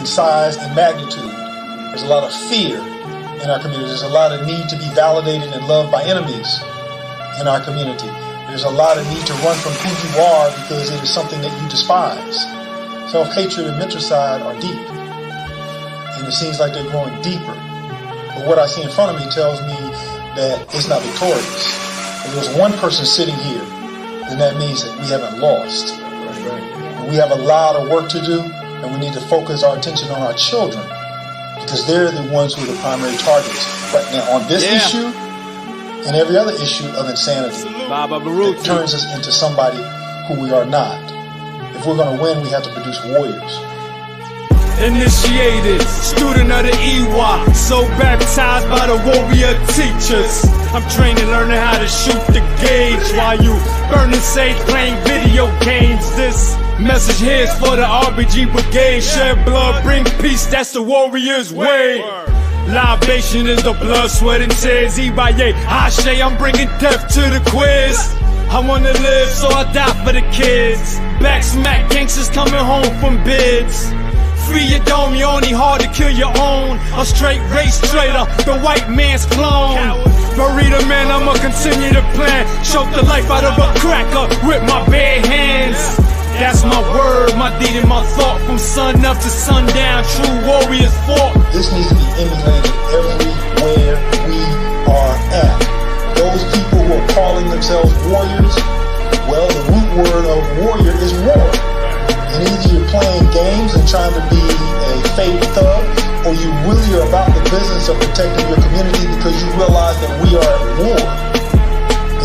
in size and magnitude. There's a lot of fear in our community. There's a lot of need to be validated and loved by enemies in our community. There's a lot of need to run from who you are because it is something that you despise. Self-hatred and menticide are deep, and it seems like they're growing deeper. But what I see in front of me tells me that it's not victorious. If there's one person sitting here, then that means that we haven't lost. We have a lot of work to do, and we need to focus our attention on our children because they're the ones who are the primary targets. Right now, on this issue and every other issue of insanity, it turns us into somebody who we are not. If we're going to win, we have to produce warriors. Initiated, student of the EWA, so baptized by the warrior teachers. I'm training, learning how to shoot the gauge while you burning sage, playing video games. This message here is for the RBG brigade. Shed blood, bring peace, that's the warrior's way. Libation is the blood, sweat, and tears. Ibaye, Hashe, I'm bringing death to the quiz. I wanna live, so I die for the kids. Back smack gangsters coming home from bids. Free your dome, you only hard to kill your own. A straight race traitor, the white man's clone. Burrito man, I'ma continue to plan. Choke the life out of a cracker with my bare hands. That's my word, my deed and my thought. From sun up to sundown, true warriors fought. This needs to be emulated everywhere we are at. Those people who are calling themselves warriors, well, the root word of warrior is war. And either you're playing games and trying to be a fake thug, or you really are about the business of protecting your community because you realize that we are at war.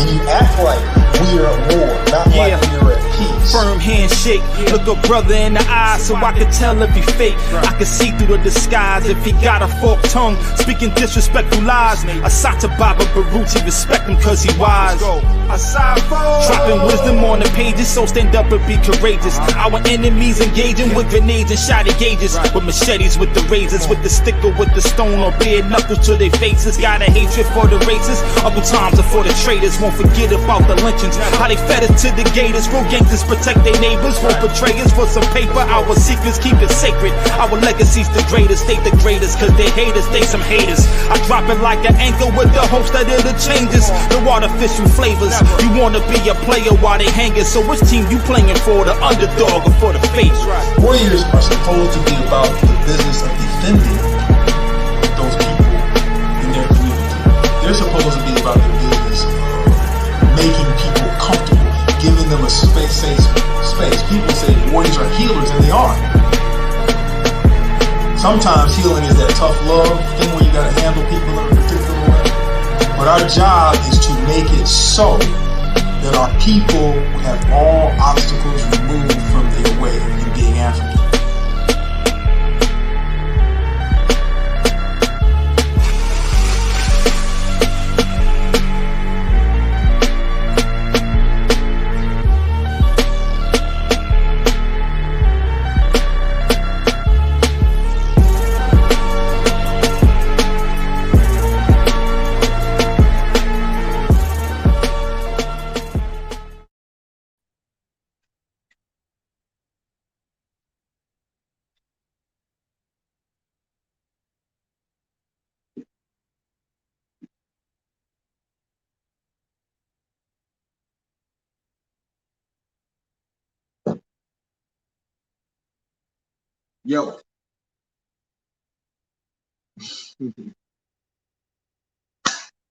And you act like we are at war, not like we are at peace. Firm handshake, look a brother in the eye so I can tell if he fake. I can see through the disguise if he got a forked tongue, speaking disrespectful lies. Asata Baba Baruti, respect him cause he wise. Dropping wisdom on the pages, so stand up and be courageous. Our enemies engaging with grenades and shotty gauges, with machetes, with the razors, with the stick or with the stone, or bare knuckles to their faces. Got a hatred for the races, Uncle Times are for the traitors. Won't forget about the lynchings, how they fed us to the gators. Real gangsters protect their neighbors, won't betray us for some paper. Our secrets keep it sacred, our legacy's the greatest. They the greatest cause they haters, they some haters. I drop it like an anchor with the hopes that it'll change us. The artificial flavors, you wanna be a player while they hanging. So which team you playing for, the underdog or for the face? Warriors are supposed to be about the business of defending those people in their community. They're supposed to be about the business of making people comfortable, giving them a safe space. People say warriors are healers, and they are. Sometimes healing is that tough love thing where you gotta handle people in a particular way. But our job is to make it so that our people have all obstacles removed from their way in being African. Yo.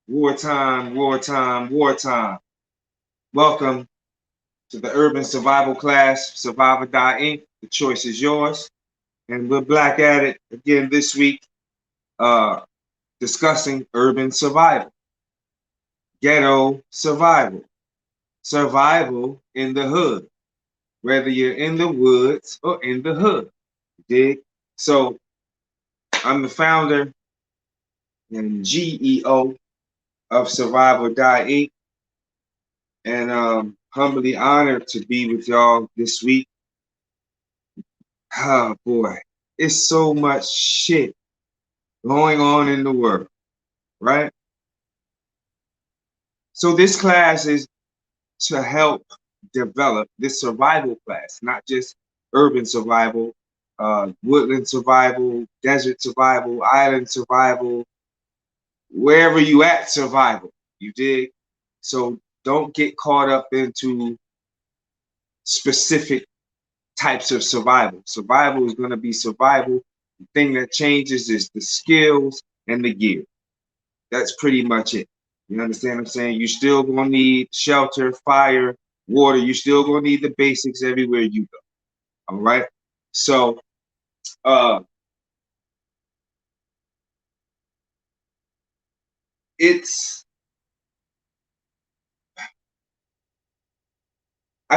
Wartime, wartime, wartime. Welcome to the Urban Survival class, Survivor Die Inc. The choice is yours. And we're back at it again this week, discussing urban survival, ghetto survival, survival in the hood, whether you're in the woods or in the hood. Dig? So I'm the founder and GEO of Survival Die Inc. And humbly honored to be with y'all this week. Oh boy, it's so much shit going on in the world, right? So this class is to help develop this survival class, not just urban survival, woodland survival, desert survival, island survival, wherever you at survival. You dig? So don't get caught up into specific types of survival. Survival is going to be survival. The thing that changes is the skills and the gear. That's pretty much it. You understand what I'm saying? You're still going to need shelter, fire, water. You're still going to need the basics everywhere you go. All right? So, I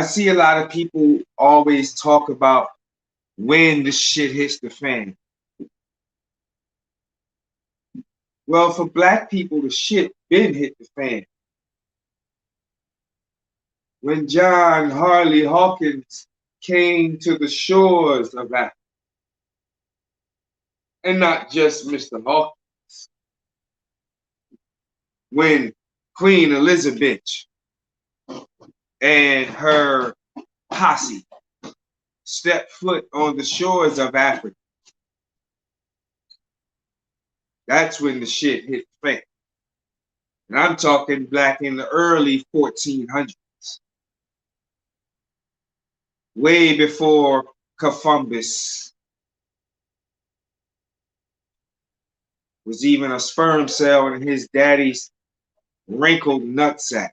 see a lot of people always talk about when the shit hits the fan. Well, for black people, the shit been hit the fan. When John Harley Hawkins came to the shores of Africa, and not just Mr. Hawkins, when Queen Elizabeth and her posse stepped foot on the shores of Africa, that's when the shit hit the fan. And I'm talking back in the early 1400s, way before Columbus was even a sperm cell in his daddy's wrinkled nutsack.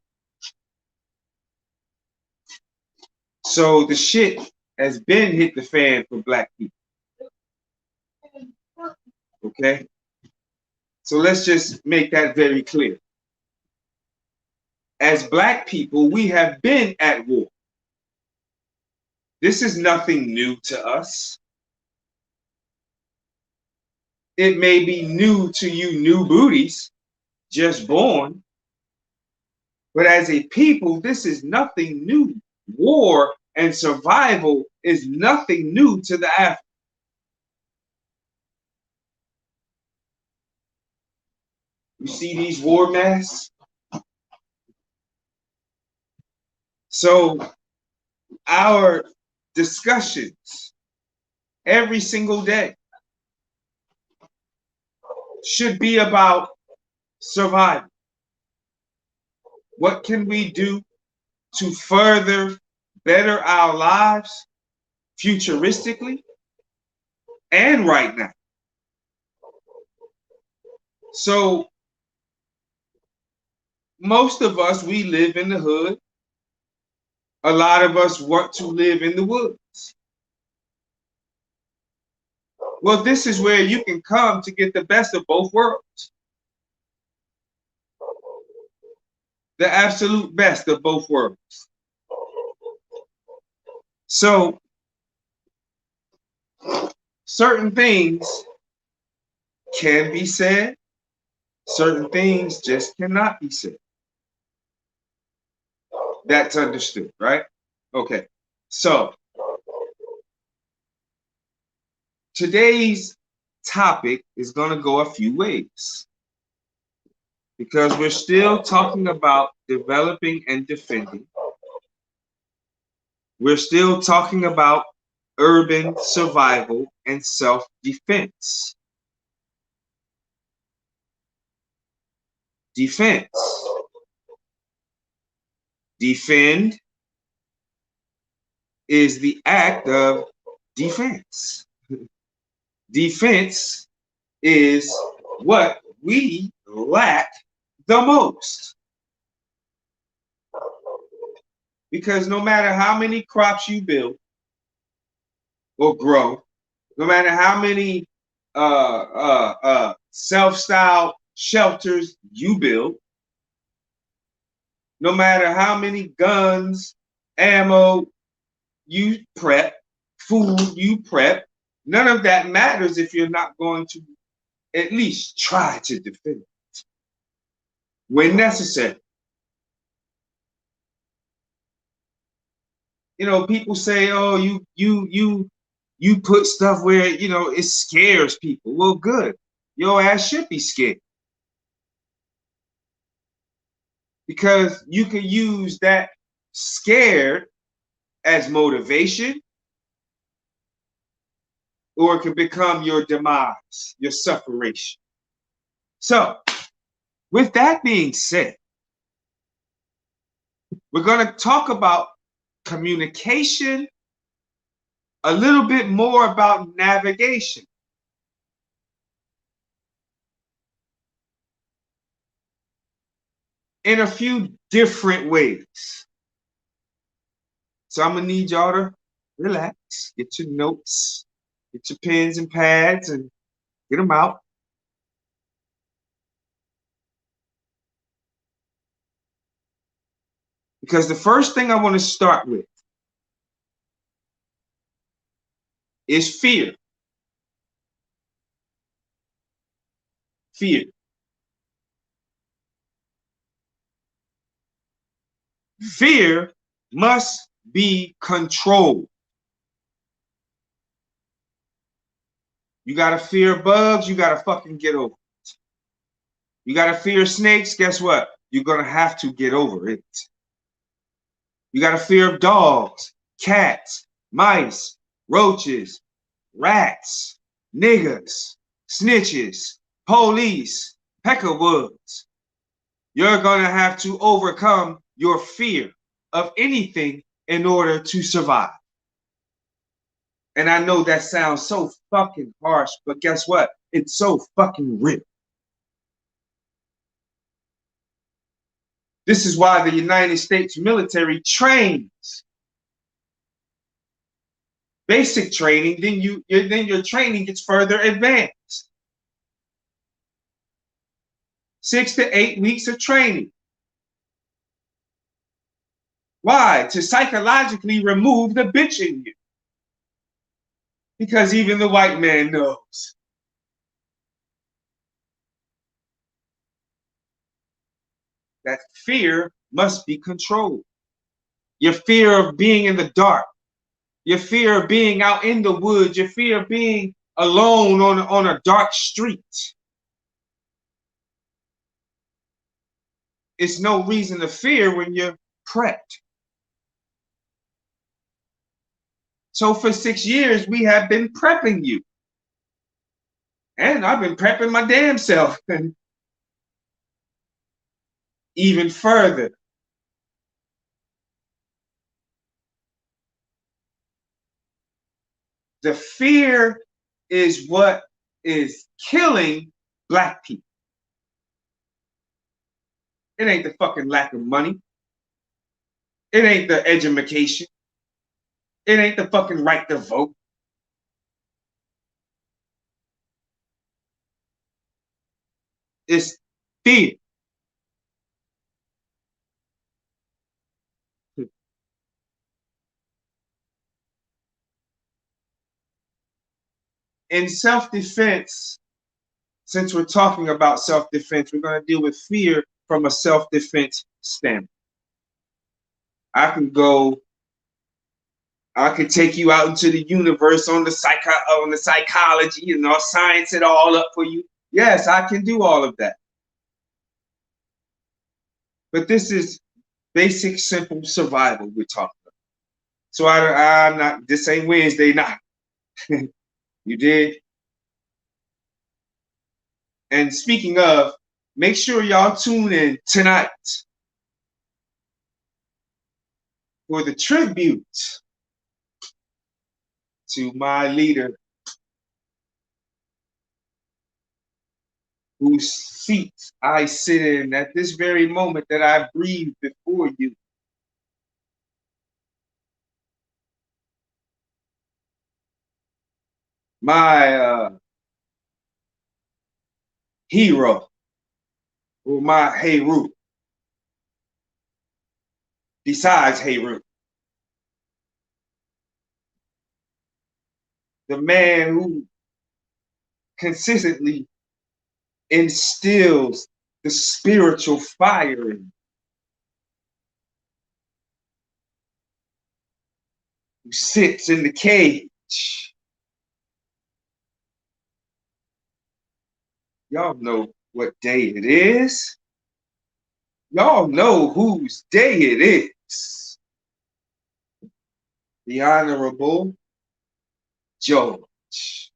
So the shit has been hit the fan for black people. Okay? So let's just make that very clear. As black people, we have been at war. This is nothing new to us. It may be new to you new booties, just born. But as a people, this is nothing new. War and survival is nothing new to the African. You see these war masks? So our discussions every single day should be about survival. What can we do to further better our lives futuristically and right now? So most of us, we live in the hood. A lot of us want to live in the woods. Well, this is where you can come to get the best of both worlds. The absolute best of both worlds. So, certain things can be said, certain things just cannot be said. That's understood, right? Okay, so today's topic is going to go a few ways because we're still talking about developing and defending. We're still talking about urban survival and self-defense. Defense. Defend is the act of defense. Defense is what we lack the most. Because no matter how many crops you build or grow, no matter how many self-styled shelters you build, no matter how many guns, ammo you prep, food you prep, none of that matters if you're not going to at least try to defend it when necessary. You know, people say, "Oh, you put stuff where, you know, it scares people." Well, good. Your ass should be scared. Because you can use that scared as motivation or it can become your demise, your separation. So, with that being said, we're going to talk about communication, a little bit more about navigation. In a few different ways. So I'm going to need y'all to relax, get your notes, get your pens and pads, and get them out. Because the first thing I want to start with is fear. Fear. Fear must be controlled. You gotta fear bugs, you gotta fucking get over it. You gotta fear snakes, guess what? You're gonna have to get over it. You gotta fear dogs, cats, mice, roaches, rats, niggas, snitches, police, peckerwoods. You're gonna have to overcome your fear of anything in order to survive. And I know that sounds so fucking harsh, but guess what? It's so fucking real. This is why the United States military trains. Basic training, then your training gets further advanced. 6 to 8 weeks of training. Why? To psychologically remove the bitch in you. Because even the white man knows. That fear must be controlled. Your fear of being in the dark. Your fear of being out in the woods. Your fear of being alone on a dark street. It's no reason to fear when you're prepped. So for 6 years, we have been prepping you. And I've been prepping my damn self. Even further. The fear is what is killing Black people. It ain't the fucking lack of money. It ain't the education. It ain't the fucking right to vote. It's fear. In self-defense, since we're talking about self-defense, we're going to deal with fear from a self-defense standpoint. I could take you out into the universe on the psychology and I'll science it all up for you. Yes, I can do all of that. But this is basic, simple survival we're talking about. So I'm not, this ain't Wednesday night. You did? And speaking of, make sure y'all tune in tonight for the tribute to my leader, whose seat I sit in at this very moment that I breathe before you. My hero, or my Heru, besides Heru. The man who consistently instills the spiritual fire in you. Who sits in the cage. Y'all know what day it is. Y'all know whose day it is. The Honorable George.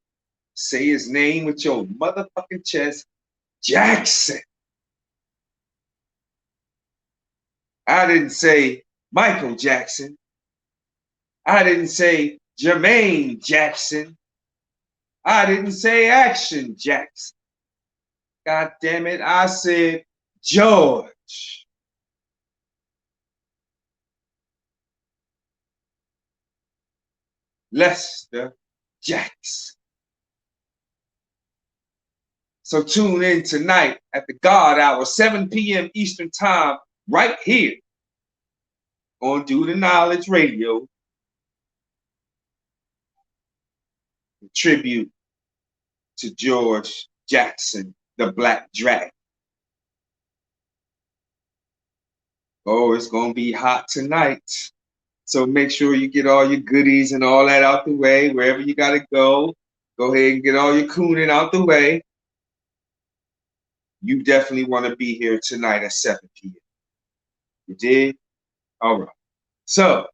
Say his name with your motherfucking chest. Jackson. I didn't say Michael Jackson. I didn't say Jermaine Jackson. I didn't say Action Jackson. God damn it, I said George. Lester Jackson. So tune in tonight at the God Hour, 7 p.m. Eastern Time, right here on Do the Knowledge Radio. Tribute to George Jackson, the Black Dragon. Oh, it's going to be hot tonight. So make sure you get all your goodies and all that out the way. Wherever you got to go ahead and get all your cooning out the way. You definitely want to be here tonight at 7 p.m. You did? All right. So,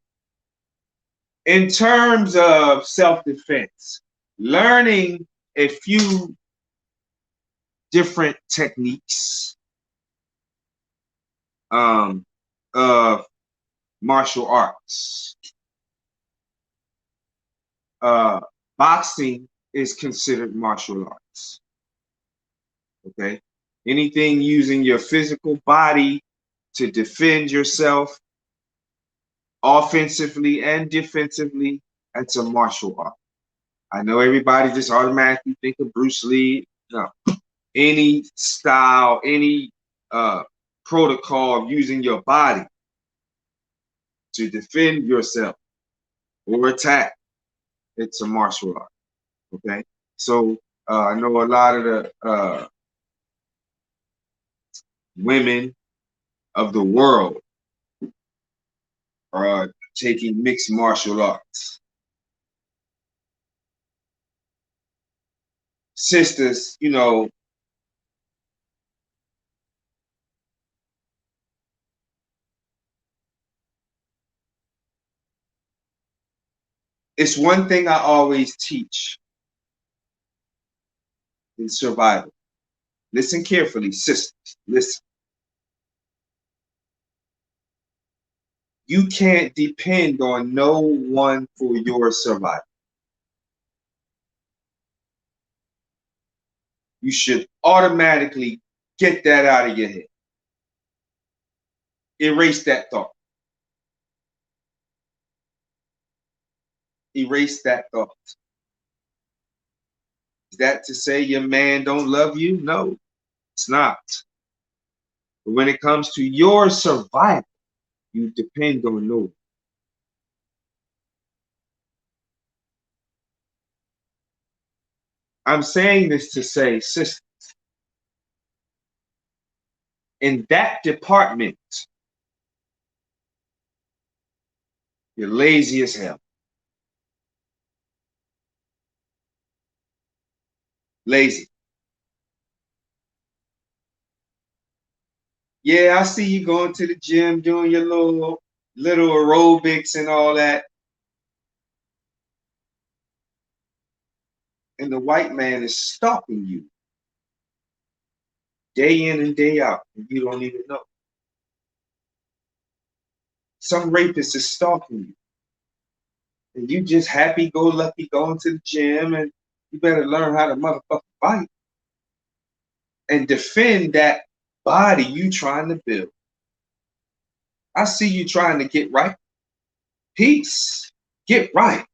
in terms of self-defense, learning a few different techniques of martial arts. Boxing is considered martial arts. Okay? Anything using your physical body to defend yourself offensively and defensively, that's a martial art. I know everybody just automatically think of Bruce Lee. No. Any style, any protocol of using your body to defend yourself or attack, it's a martial art. Okay? So I know a lot of the women of the world are taking mixed martial arts. Sisters, you know, it's one thing I always teach in survival. Listen carefully, sisters, listen. You can't depend on no one for your survival. You should automatically get that out of your head. Erase that thought. Erase that thought. Is that to say your man don't love you? No, it's not. But when it comes to your survival, you depend on no one. I'm saying this to say, sisters, in that department, you're lazy as hell. Lazy. Yeah, I see you going to the gym, doing your little aerobics and all that. And the white man is stalking you day in and day out, and you don't even know. Some rapist is stalking you, and you just happy-go-lucky going to the gym, and you better learn how to motherfucking fight and defend that body you trying to build. I see you trying to get right. Peace. Get right.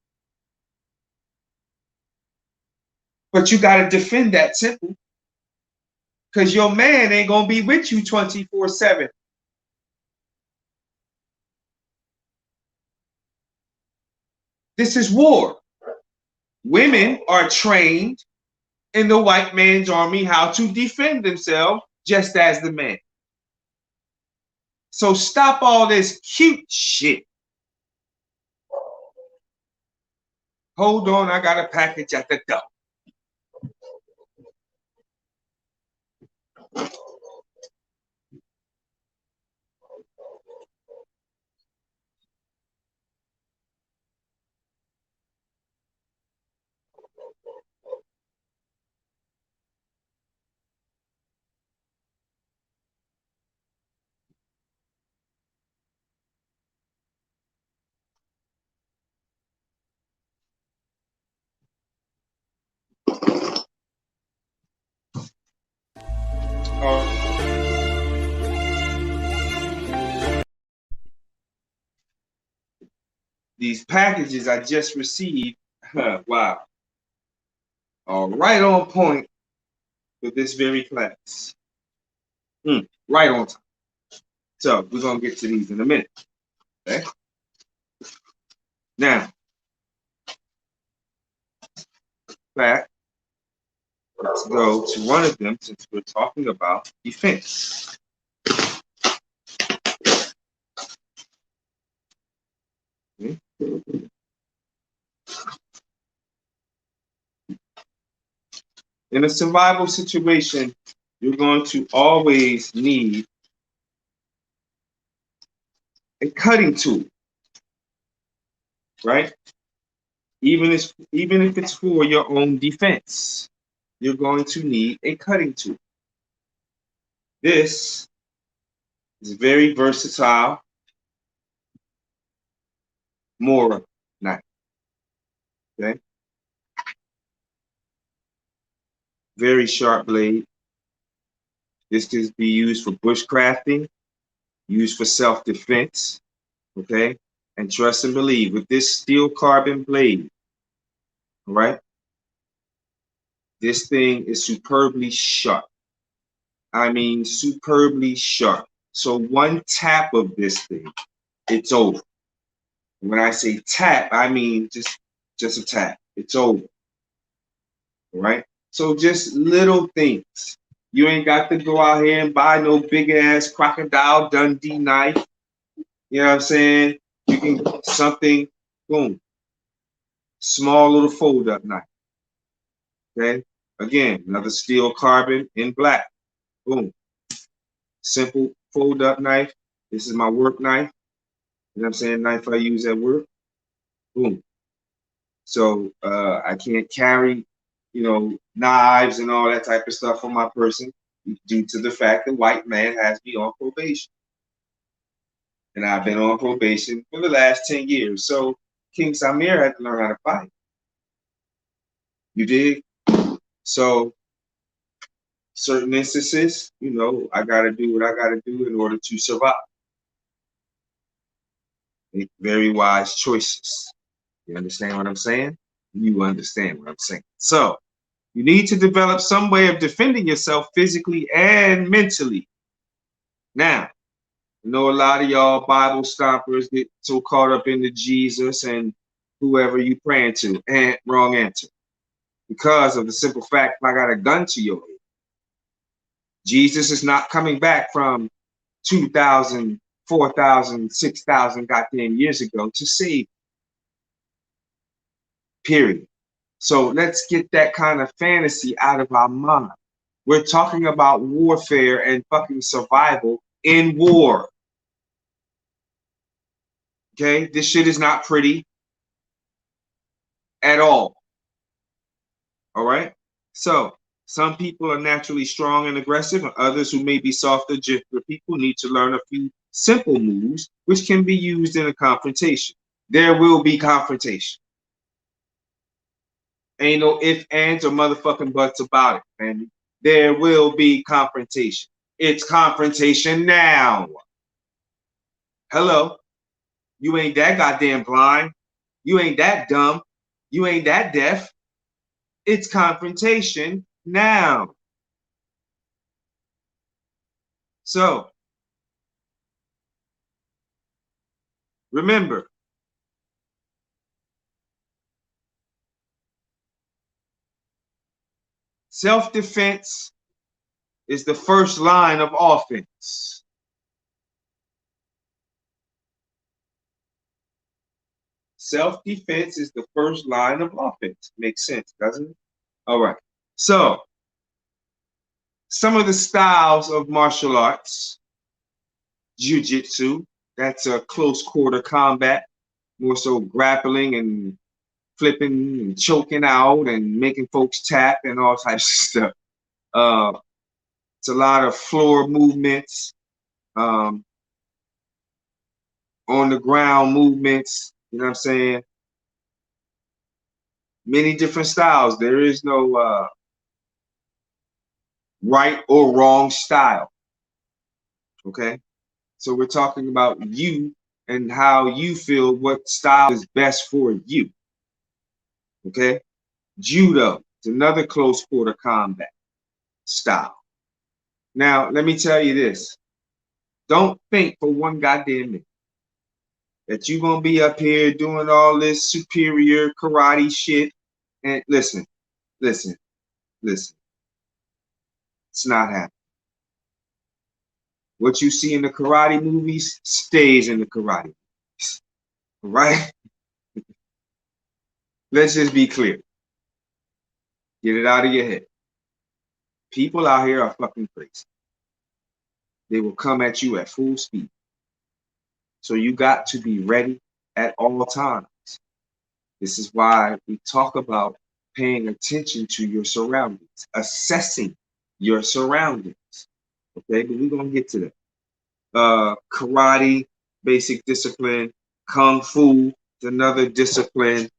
But you got to defend that temple, because your man ain't going to be with you 24/7. This is war. Women are trained in the white man's army how to defend themselves just as the man. So stop all this cute shit. Hold on, I got a package at the door. These packages I just received, wow, are right on point for this very class. Right on time. So we're gonna get to these in a minute. Okay. Now, back. Let's go to one of them since we're talking about defense. Okay. In a survival situation, you're going to always need a cutting tool, right? Even if it's for your own defense, you're going to need a cutting tool. This is a very versatile Mora knife. Okay, very sharp blade. This can be used for bushcrafting, used for self-defense. Okay, and trust and believe, with this steel carbon blade, all right, this thing is superbly sharp. I mean, superbly sharp. So one tap of this thing, it's over. When I say tap, I mean just a tap. It's over. All right? So just little things. You ain't got to go out here and buy no big ass Crocodile Dundee knife. You know what I'm saying? You can get something, boom. Small little fold up knife. Okay? Again, another steel carbon in black. Boom. Simple fold up knife. This is my work knife. You know what I'm saying? Knife I use at work. Boom. So I can't carry, you know, knives and all that type of stuff on my person due to the fact that white man has me on probation. And I've been on probation for the last 10 years. So King Samir had to learn how to fight. You dig? So certain instances, you know, I got to do what I got to do in order to survive. Make very wise choices. You understand what I'm saying? You understand what I'm saying. So you need to develop some way of defending yourself physically and mentally. Now, I know a lot of y'all Bible stompers get so caught up into Jesus and whoever you praying to. And wrong answer. Because of the simple fact, I got a gun to your head. Jesus is not coming back from 2,000, 4,000, 6,000 goddamn years ago to save. Period. So let's get that kind of fantasy out of our mind. We're talking about warfare and fucking survival in war. Okay? This shit is not pretty at all. All right? So some people are naturally strong and aggressive, and others who may be softer, gentler people need to learn a few simple moves which can be used in a confrontation. There will be confrontation. Ain't no ifs, ands, or motherfucking buts about it, man. There will be confrontation. It's confrontation now. Hello. You ain't that goddamn blind. You ain't that dumb. You ain't that deaf. It's confrontation now. So, remember, self-defense is the first line of offense. Self-defense is the first line of offense. Makes sense, doesn't it? All right. So, some of the styles of martial arts, jiu-jitsu, that's a close quarter combat, more so grappling and flipping and choking out and making folks tap and all types of stuff. It's a lot of floor movements, on the ground movements, you know what I'm saying? Many different styles. There is no right or wrong style. Okay? So we're talking about you and how you feel what style is best for you. Okay? Judo is another close quarter combat style. Now, let me tell you this. Don't think for one goddamn minute that you're going to be up here doing all this superior karate shit. And listen. It's not happening. What you see in the karate movies stays in the karate movies. Right? Let's just be clear. Get it out of your head. People out here are fucking crazy. They will come at you at full speed. So you got to be ready at all times. This is why we talk about paying attention to your surroundings, assessing your surroundings. Okay, but we're going to get to that. Karate, basic discipline. Kung Fu is another discipline.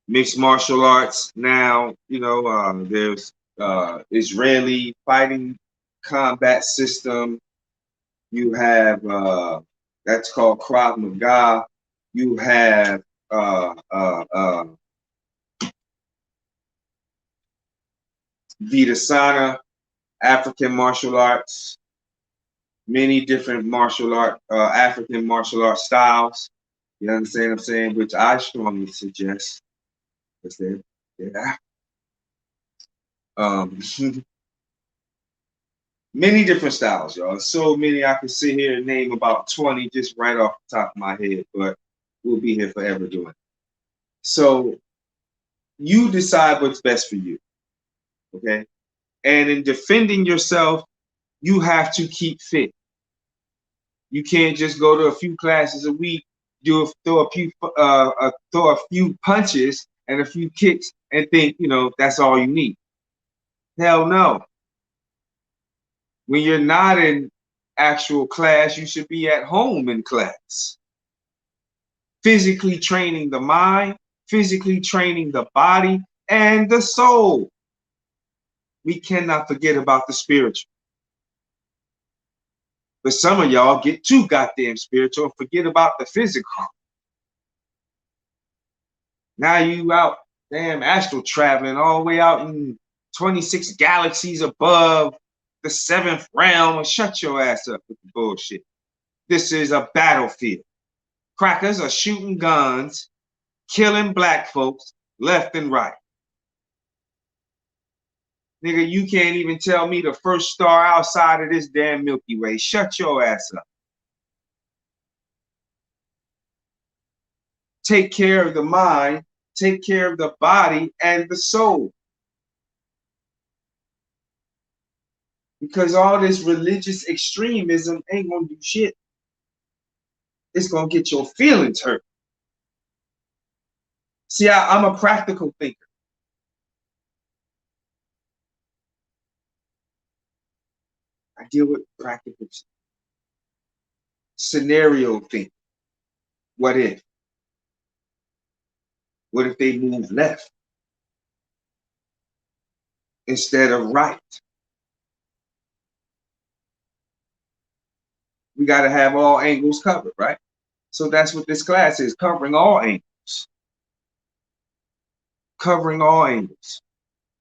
Mixed martial arts. Now, there's Israeli fighting combat system. You have that's called Krav Maga. You have Vipassana, African martial arts, many different African martial art styles. You understand what I'm saying? Which I strongly suggest, because they're many different styles, y'all. So many I can sit here and name about 20 just right off the top of my head, but we'll be here forever doing it. So you decide what's best for you, okay? And in defending yourself, you have to keep fit. You can't just go to a few classes a week, throw a few punches and a few kicks and think, that's all you need. Hell no. When you're not in actual class, you should be at home in class. Physically training the mind, physically training the body and the soul. We cannot forget about the spiritual. But some of y'all get too goddamn spiritual and forget about the physical. Now you out damn astral traveling all the way out in 26 galaxies above the 7th realm. Shut your ass up with the bullshit. This is a battlefield. Crackers are shooting guns, killing black folks left and right. Nigga, you can't even tell me the first star outside of this damn Milky Way. Shut your ass up. Take care of the mind, take care of the body and the soul. Because all this religious extremism ain't gonna do shit. It's gonna get your feelings hurt. See, I'm a practical thinker. I deal with practical scenario thinking. What if? What if they move left instead of right? We got to have all angles covered, right? So that's what this class is, covering all angles. Covering all angles.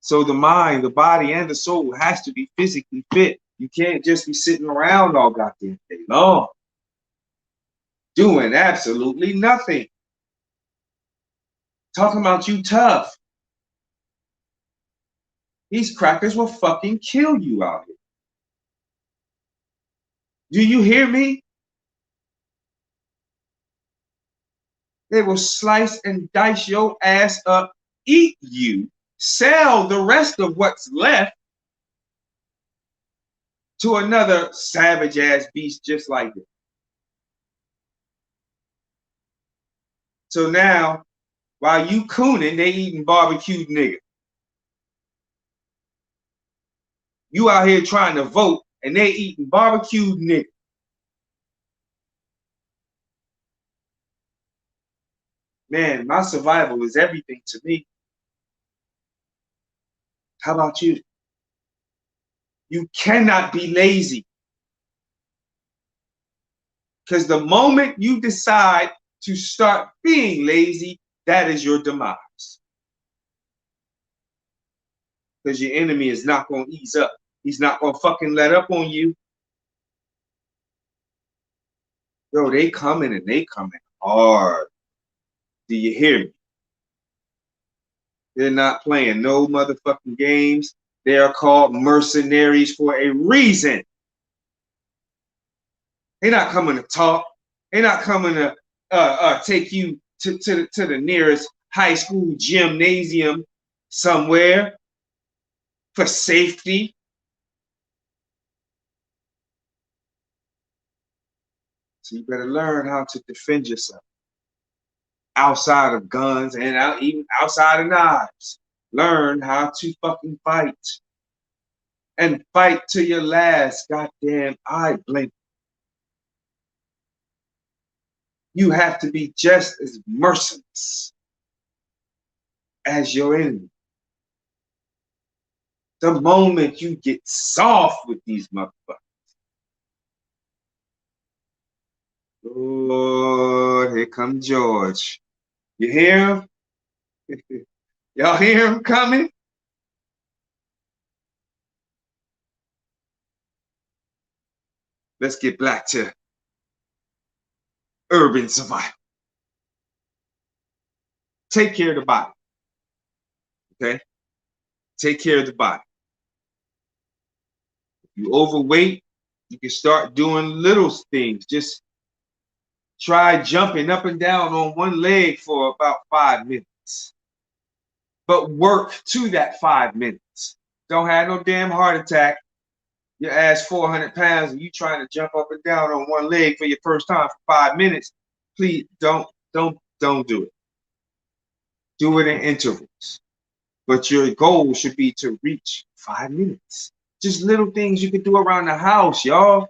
So the mind, the body, and the soul has to be physically fit. You can't just be sitting around all goddamn day long, doing absolutely nothing. Talking about you tough. These crackers will fucking kill you out here. Do you hear me? They will slice and dice your ass up, eat you, sell the rest of what's left to another savage ass beast just like it. So now, while you cooning, they eating barbecued nigga. You out here trying to vote and they eating barbecued nigga. Man, my survival is everything to me. How about you? You cannot be lazy. Because the moment you decide to start being lazy, that is your demise. Because your enemy is not going to ease up. He's not going to fucking let up on you. Yo, they coming and they coming hard. Do you hear me? They're not playing no motherfucking games. They are called mercenaries for a reason. They're not coming to talk. They're not coming to take you to the nearest high school gymnasium somewhere for safety. So you better learn how to defend yourself outside of guns and even outside of knives. Learn how to fucking fight. And fight to your last goddamn eye blink. You have to be just as merciless as your enemy. The moment you get soft with these motherfuckers. Lord, here comes George. You hear him? Y'all hear him coming? Let's get back to urban survival. Take care of the body. Okay? Take care of the body. If you overweight, you can start doing little things. Just try jumping up and down on one leg for about 5 minutes. But work to that 5 minutes. Don't have no damn heart attack. Your ass 400 pounds and you trying to jump up and down on one leg for your first time for 5 minutes. Please don't do it. Do it in intervals. But your goal should be to reach 5 minutes. Just little things you can do around the house, y'all.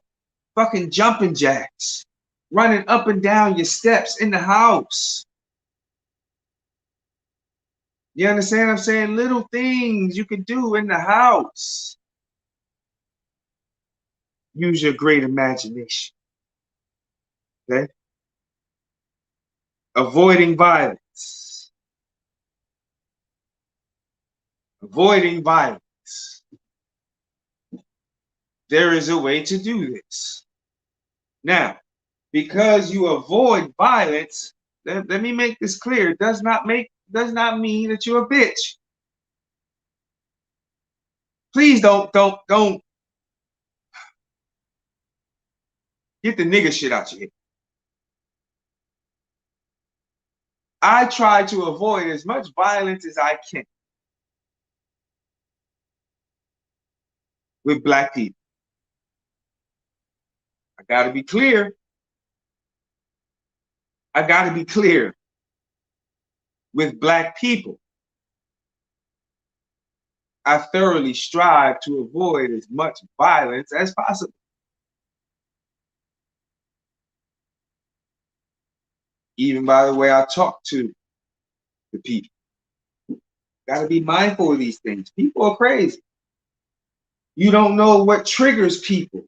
Fucking jumping jacks. Running up and down your steps in the house. You understand what I'm saying? Little things you can do in the house. Use your great imagination. Okay? Avoiding violence. Avoiding violence. There is a way to do this. Now, because you avoid violence, let me make this clear. It does not mean that you're a bitch. Please don't get the nigga shit out your head. I try to avoid as much violence as I can with black people. I gotta be clear. I gotta be clear with black people. I thoroughly strive to avoid as much violence as possible. Even by the way I talk to the people. Gotta be mindful of these things. People are crazy. You don't know what triggers people.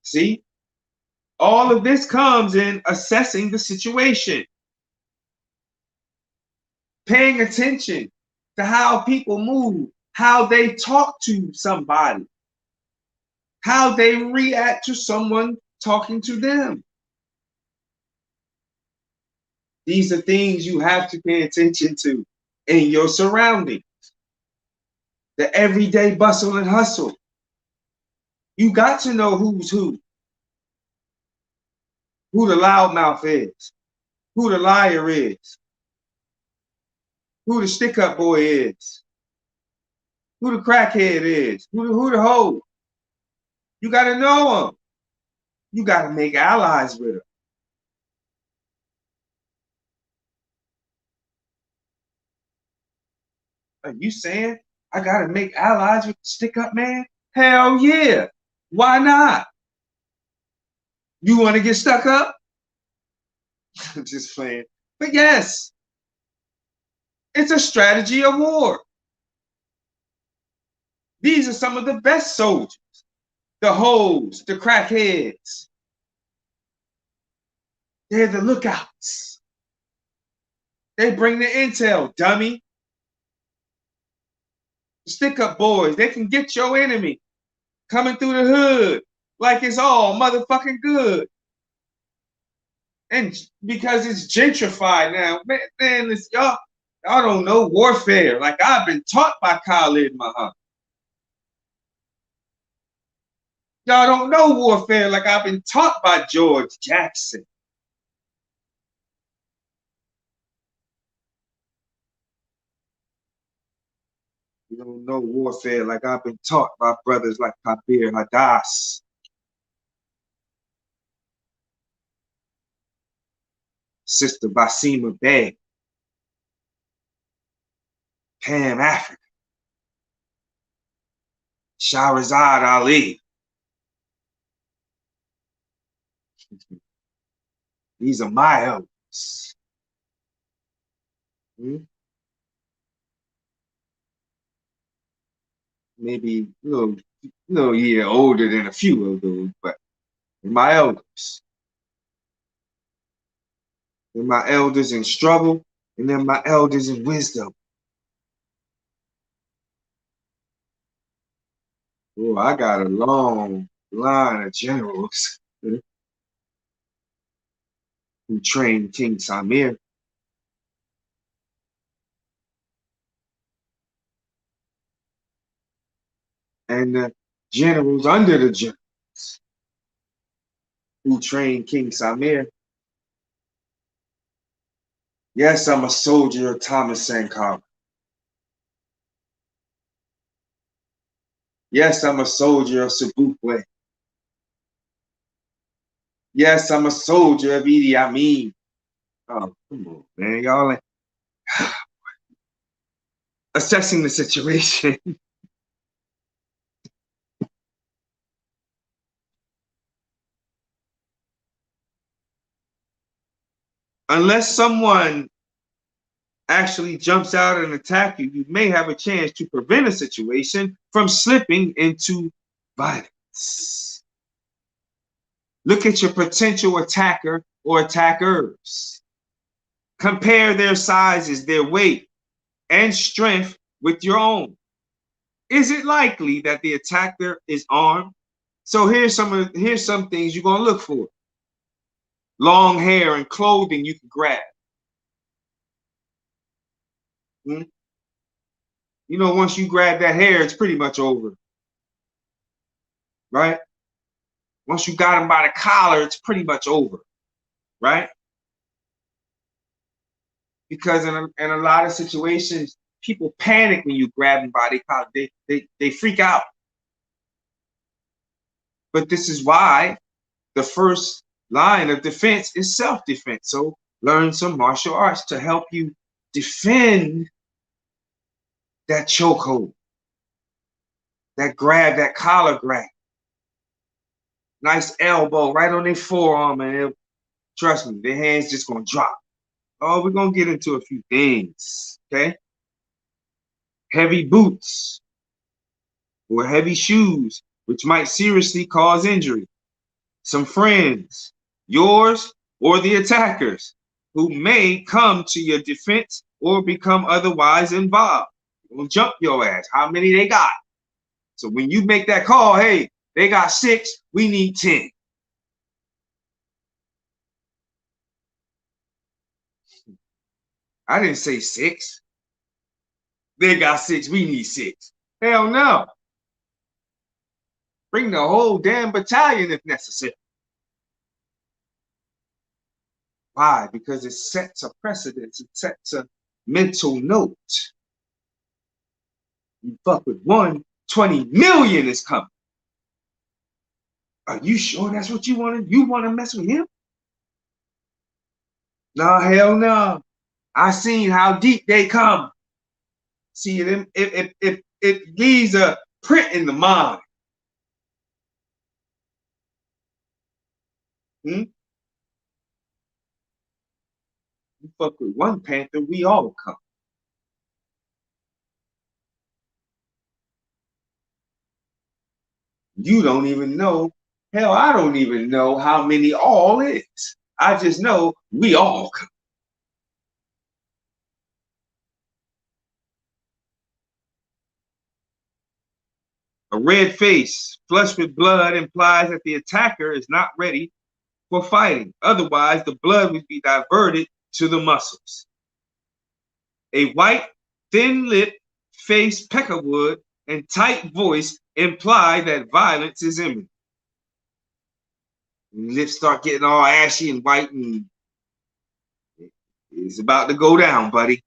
See? All of this comes in assessing the situation. Paying attention to how people move, how they talk to somebody, how they react to someone talking to them. These are things you have to pay attention to in your surroundings. The everyday bustle and hustle. You got to know who's who. Who the loudmouth is. Who the liar is. Who the stick-up boy is. Who the crackhead is. Who the hoe. You got to know them. You got to make allies with them. Are you saying I got to make allies with the stick-up man? Hell yeah. Why not? You want to get stuck up? I'm just playing. But yes, It's a strategy of war. These are some of the best soldiers. The hoes, the crackheads. They're the lookouts. They bring the intel, dummy. The stick-up boys, they can get your enemy coming through the hood like it's all motherfucking good. And because it's gentrified now, man, it's, y'all don't know warfare. Like I've been taught by Khalid Muhammad. Y'all don't know warfare like I've been taught by George Jackson. You don't know warfare like I've been taught by brothers like Kabir Hadass. Sister Basima Bey. Pam Africa. Shahrazad Ali. These are my elders. Maybe a little year older than a few of those, but they're my elders. They're my elders in struggle, and they're my elders in wisdom. Oh, I got a long line of generals who trained King Samir. And the generals under the generals who trained King Samir. Yes, I'm a soldier of Thomas Sankara. Yes, I'm a soldier of Sobukwe. Yes, I'm a soldier of Idi Amin. Oh, come on, man. Y'all like assessing the situation. Unless someone actually jumps out and attacks you, you may have a chance to prevent a situation from slipping into violence. Look at your potential attacker or attackers. Compare their sizes, their weight, and strength with your own. Is it likely that the attacker is armed? So here's some things you're gonna look for. Long hair and clothing you can grab. You know, once you grab that hair, it's pretty much over, right? Once you got him by the collar, it's pretty much over, right? Because in a lot of situations, people panic when you grab them by the collar. They freak out. But this is why the first line of defense is self-defense. So learn some martial arts to help you defend that chokehold, that grab, that collar grab. Nice elbow right on their forearm, and trust me, their hands just gonna drop. Oh, we're gonna get into a few things, okay? Heavy boots or heavy shoes, which might seriously cause injury. Some friends, yours or the attackers, who may come to your defense or become otherwise involved. Will jump your ass. How many they got? So when you make that call, hey, they got 6, we need 10. I didn't say 6. They got 6, we need 6. Hell no. Bring the whole damn battalion if necessary. Why? Because it sets a precedence. It sets a mental note. You fuck with 1, 20 million is coming. Are you sure that's what you want? You want to mess with him? No, hell no. I seen how deep they come. See, it leaves a print in the mind. You fuck with one panther, we all come. You don't even know. Hell, I don't even know how many all is. I just know we all come. A red face flushed with blood implies that the attacker is not ready for fighting. Otherwise, the blood would be diverted to the muscles. A white, thin-lipped face, peckerwood, and tight voice imply that violence is imminent. Lips start getting all ashy and white, and it's about to go down, buddy.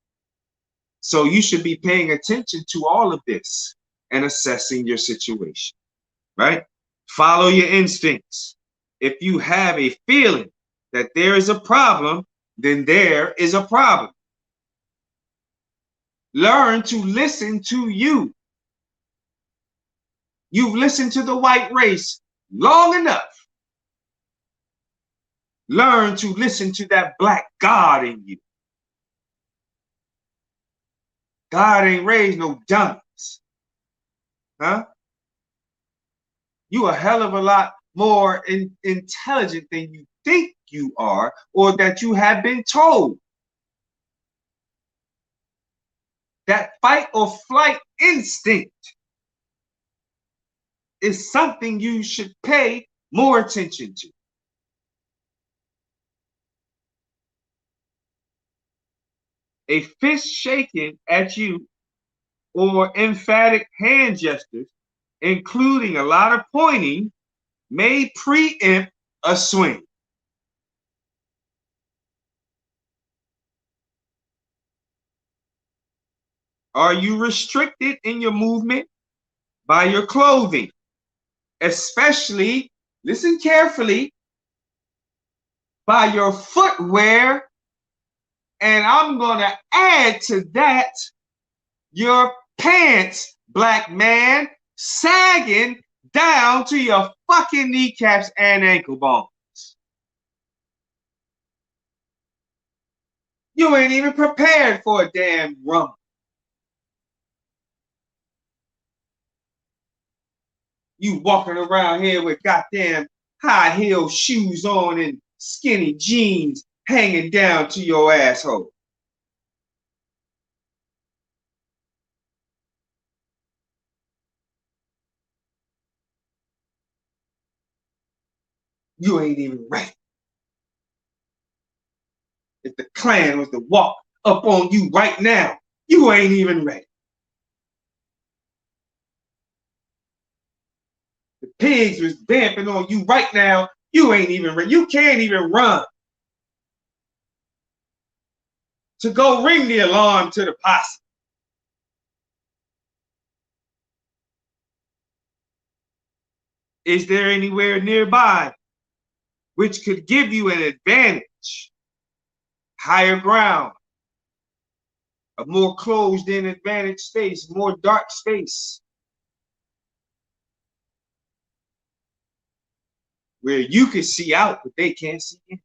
So you should be paying attention to all of this and assessing your situation, right? Follow your instincts. If you have a feeling that there is a problem, then there is a problem. Learn to listen to you. You've listened to the white race long enough. Learn to listen to that black God in you. God ain't raised no dummies. Huh? You a hell of a lot more intelligent than you think you are, or that you have been told. That fight or flight instinct is something you should pay more attention to. A fist shaken at you or emphatic hand gestures, including a lot of pointing, may preempt a swing. Are you restricted in your movement by your clothing? Especially, listen carefully, by your footwear, and I'm going to add to that your pants, black man, sagging down to your fucking kneecaps and ankle bones. You ain't even prepared for a damn rumble. You walking around here with goddamn high heel shoes on and skinny jeans hanging down to your asshole. You ain't even ready. If the Klan was to walk up on you right now, you ain't even ready. The pigs was vamping on you right now, you ain't even ready. You can't even run to go ring the alarm to the posse. Is there anywhere nearby which could give you an advantage, higher ground, a more closed-in advantage space, more dark space, where you can see out, but they can't see in?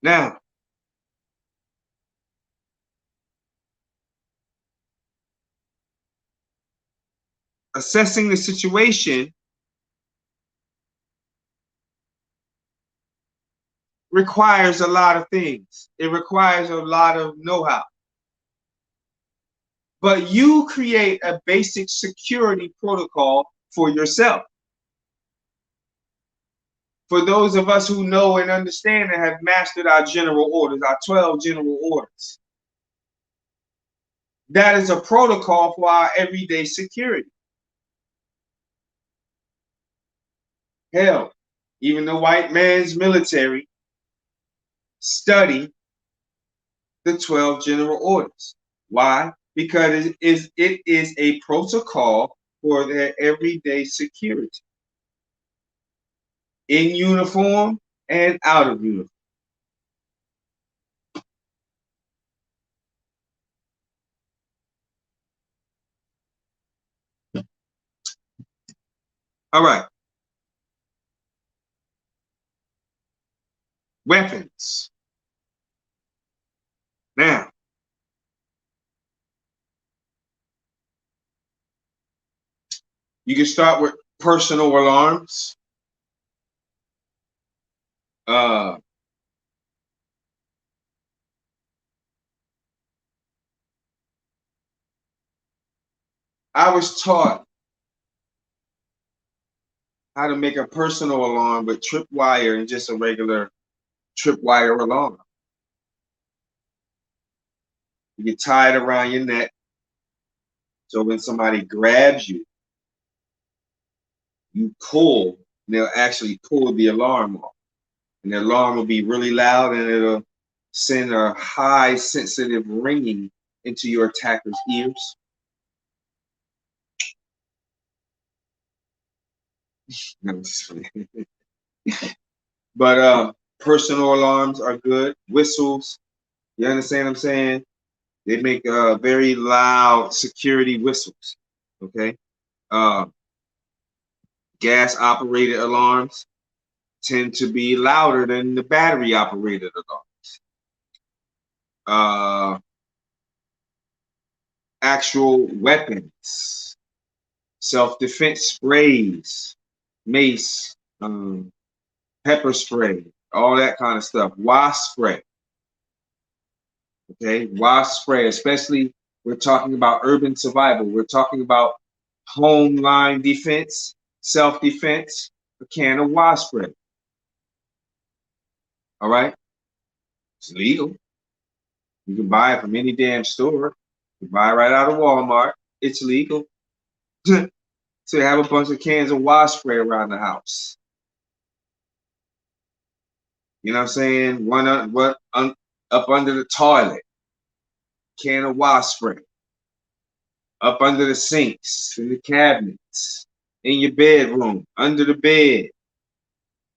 Now, assessing the situation requires a lot of things. It requires a lot of know-how. But you create a basic security protocol for yourself. For those of us who know and understand and have mastered our general orders, our 12 general orders, that is a protocol for our everyday security. Hell, even the white man's military study the 12 general orders. Why? Because it is a protocol for their everyday security, in uniform and out of uniform. All right. Weapons. Now, You can start with personal alarms. I was taught how to make a personal alarm with tripwire and just a regular tripwire alarm. You get tie it around your neck, so when somebody grabs you, you pull, they'll actually pull the alarm off. And the alarm will be really loud, and it'll send a high sensitive ringing into your attacker's ears. But personal alarms are good. Whistles, you understand what I'm saying? They make very loud security whistles. Okay. Gas operated alarms tend to be louder than the battery operated alarms. Actual weapons, self-defense sprays, mace, pepper spray, all that kind of stuff. Wasp spray. Okay, wasp spray, especially we're talking about urban survival. We're talking about home line defense, self-defense, a can of wasp spray. All right, it's legal. You can buy it from any damn store. You can buy it right out of Walmart. It's legal. So you have a bunch of cans of wasp spray around the house. You know what I'm saying? One up under the toilet, can of wasp spray. Up under the sinks, in the cabinets, in your bedroom, under the bed.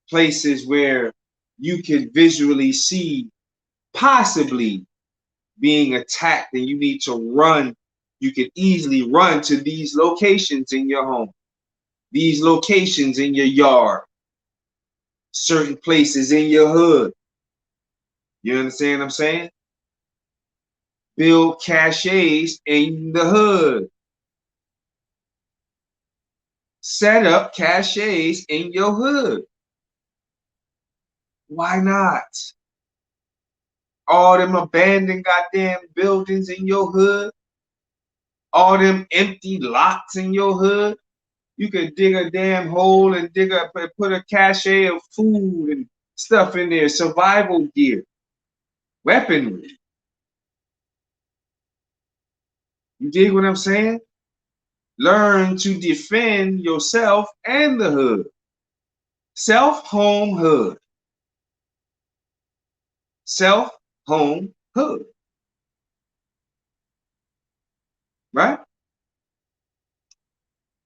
Places where you can visually see possibly being attacked and you need to run. You can easily run to these locations in your home, these locations in your yard, certain places in your hood. You understand what I'm saying? Build caches in the hood. Set up caches in your hood. Why not? All them abandoned goddamn buildings in your hood, all them empty lots in your hood. You could dig a damn hole and put a cache of food and stuff in there, survival gear, weaponry. You dig what I'm saying? Learn to defend yourself and the hood. Self, home, hood. Self, home, hood. Right?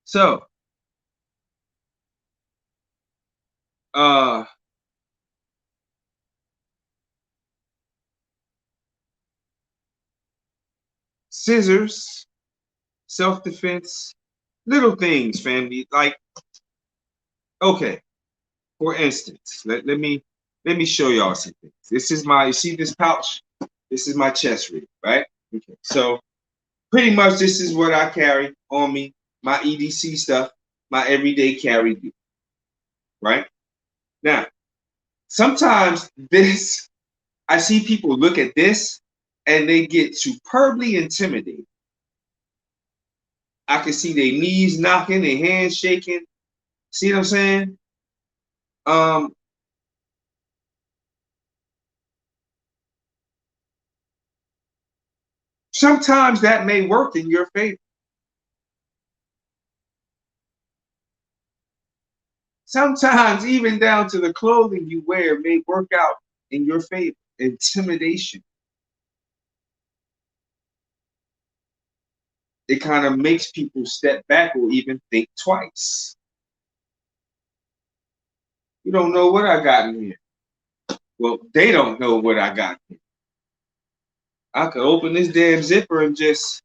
So, scissors, self-defense, little things, family. Like, okay, for instance, let me show y'all some things. This is my, you see this pouch? This is my chest rig, right? Okay, so pretty much this is what I carry on me, my EDC stuff, my everyday carry gear, right? Now, sometimes this, I see people look at this and they get superbly intimidated. I can see their knees knocking, their hands shaking. See what I'm saying? Sometimes that may work in your favor. Sometimes even down to the clothing you wear may work out in your favor. Intimidation. It kind of makes people step back or even think twice. You don't know what I got in here. Well, they don't know what I got in here. I could open this damn zipper and just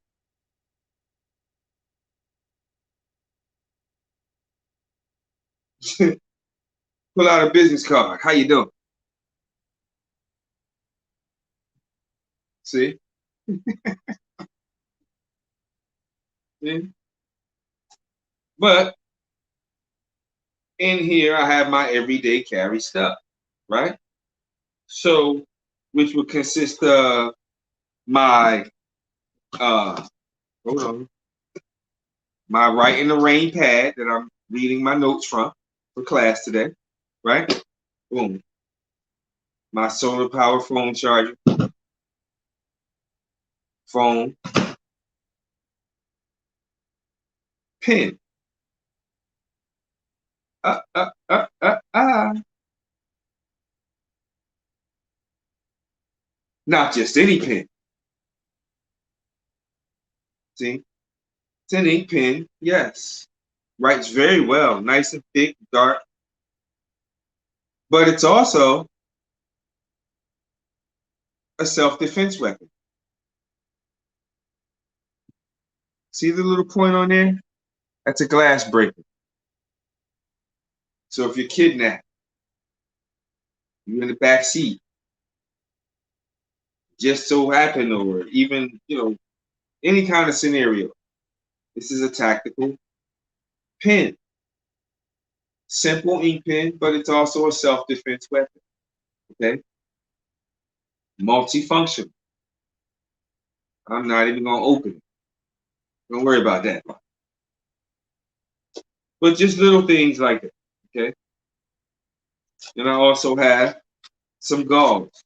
pull out a business card. How you doing? See? Yeah. But in here, I have my everyday carry stuff, right? So, which would consist of my, hold on, my Write in the Rain pad that I'm reading my notes from for class today, right? Boom. My solar power phone charger, phone, pen. Not just any pen. See? It's an ink pen, yes. Writes very well, nice and thick, dark. But it's also a self-defense weapon. See the little point on there? That's a glass breaker. So if you're kidnapped, you're in the back seat, just so happen, or even, any kind of scenario, this is a tactical pen. Simple ink pen, but it's also a self-defense weapon. Okay? Multifunction. I'm not even going to open it. Don't worry about that. But just little things like that. Okay? And I also have some gauze.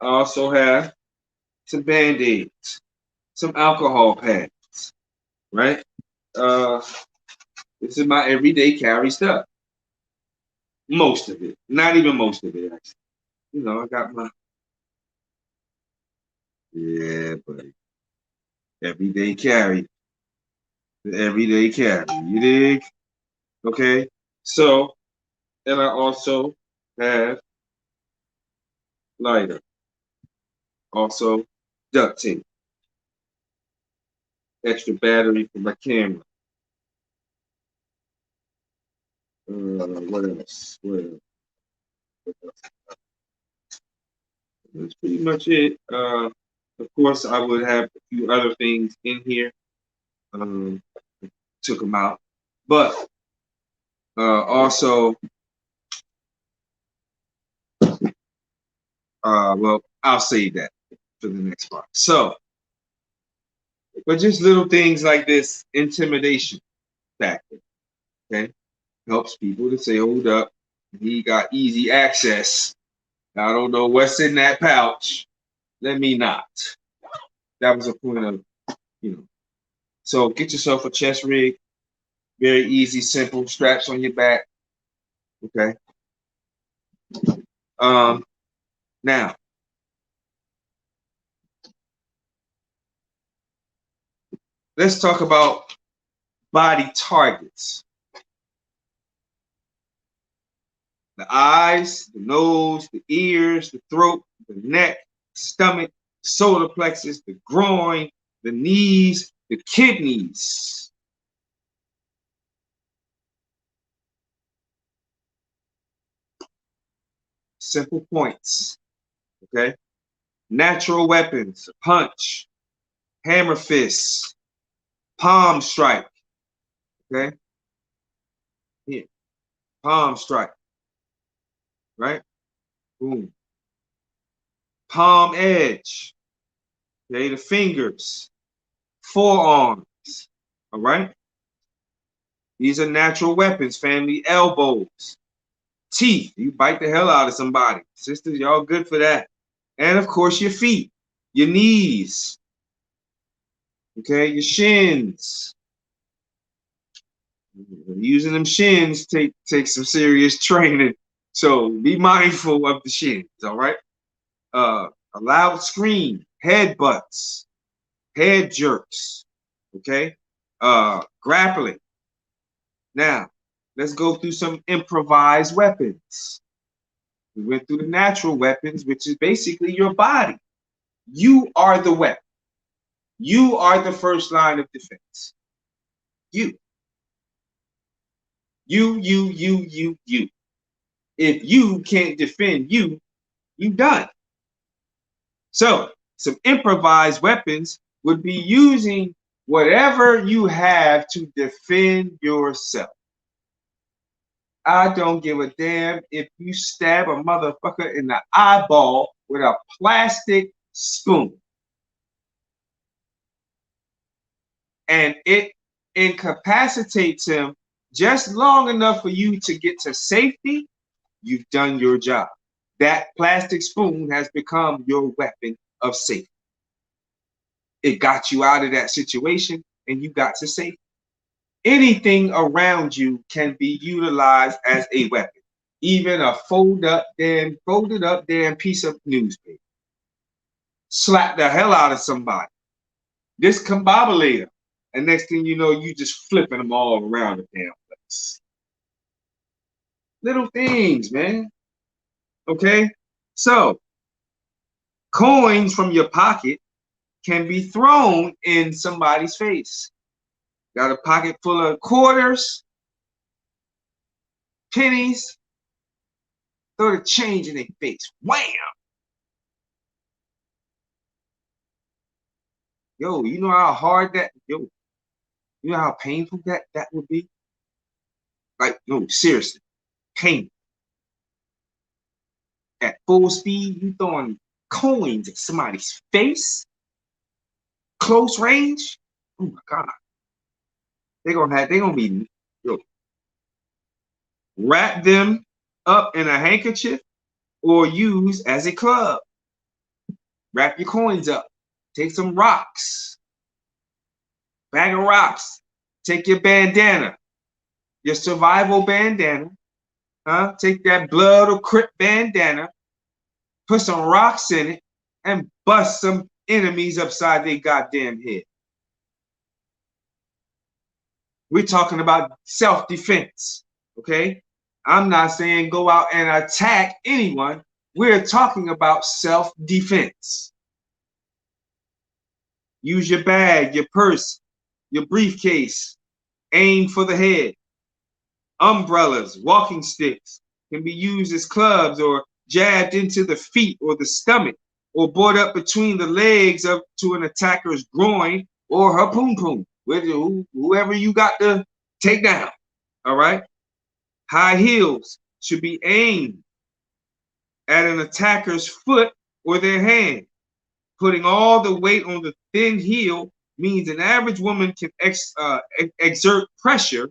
I also have some Band-Aids, some alcohol pads, right? This is my everyday carry stuff. Most of it. Not even most of it, actually. I got my... Yeah, buddy. Everyday carry. The everyday carry. You dig? Okay? So, and I also have lighter. Also, duct tape. Extra battery for my camera. What else? That's pretty much it. Of course, I would have a few other things in here. Took them out. But also, well, I'll save that for the next part. So, but just little things like this intimidation factor, okay? Helps people to say, hold up, he got easy access. I don't know what's in that pouch. Let me not. That was a point of, So get yourself a chest rig. Very easy, simple, straps on your back. Okay. Now, let's talk about body targets. The eyes, the nose, the ears, the throat, the neck, stomach, solar plexus, the groin, the knees, the kidneys. Simple points, okay? Natural weapons, punch, hammer fist, palm strike, okay? Here, palm strike, right? Boom. Palm edge, okay? The fingers, forearms, all right? These are natural weapons, family. Elbows, teeth, you bite the hell out of somebody. Sisters, y'all good for that. And of course, your feet, your knees, okay, your shins. Using them shins take some serious training. So be mindful of the shins, all right? A loud scream, head butts, head jerks, okay? Grappling. Now, let's go through some improvised weapons. We went through the natural weapons, which is basically your body. You are the weapon. You are the first line of defense. You. You. If you can't defend you, you done. So, some improvised weapons would be using Whatever you have to defend yourself. I don't give a damn if you stab a motherfucker in the eyeball with a plastic spoon. And it incapacitates him just long enough for you to get to safety. You've done your job. That plastic spoon has become your weapon of safety. It got you out of that situation and you got to safety. Anything around you can be utilized as a weapon. Even a folded up damn piece of newspaper. Slap the hell out of somebody. Discombobulator. And next thing you know, you just flipping them all around the damn place. Little things, man. Okay? So, coins from your pocket can be thrown in somebody's face. Got a pocket full of quarters, pennies, throw the change in their face. Wham! Yo, you know how hard that, you know how painful that would be? Like, no, seriously, painful. At full speed, you throwing coins at somebody's face? Close range? Oh my God. They're gonna be, yo, wrap them up in a handkerchief or use as a club. Wrap your coins up. Take some rocks. Bag of rocks. Take your bandana. Your survival bandana. Take that blood or crip bandana. Put some rocks in it and bust some enemies upside their goddamn head. We're talking about self-defense, okay? I'm not saying go out and attack anyone. We're talking about self-defense. Use your bag, your purse, your briefcase. Aim for the head. Umbrellas, walking sticks can be used as clubs or jabbed into the feet or the stomach or brought up between the legs up to an attacker's groin or her poom-poom. Whoever you got to take down, all right? High heels should be aimed at an attacker's foot or their hand. Putting all the weight on the thin heel means an average woman can exert pressure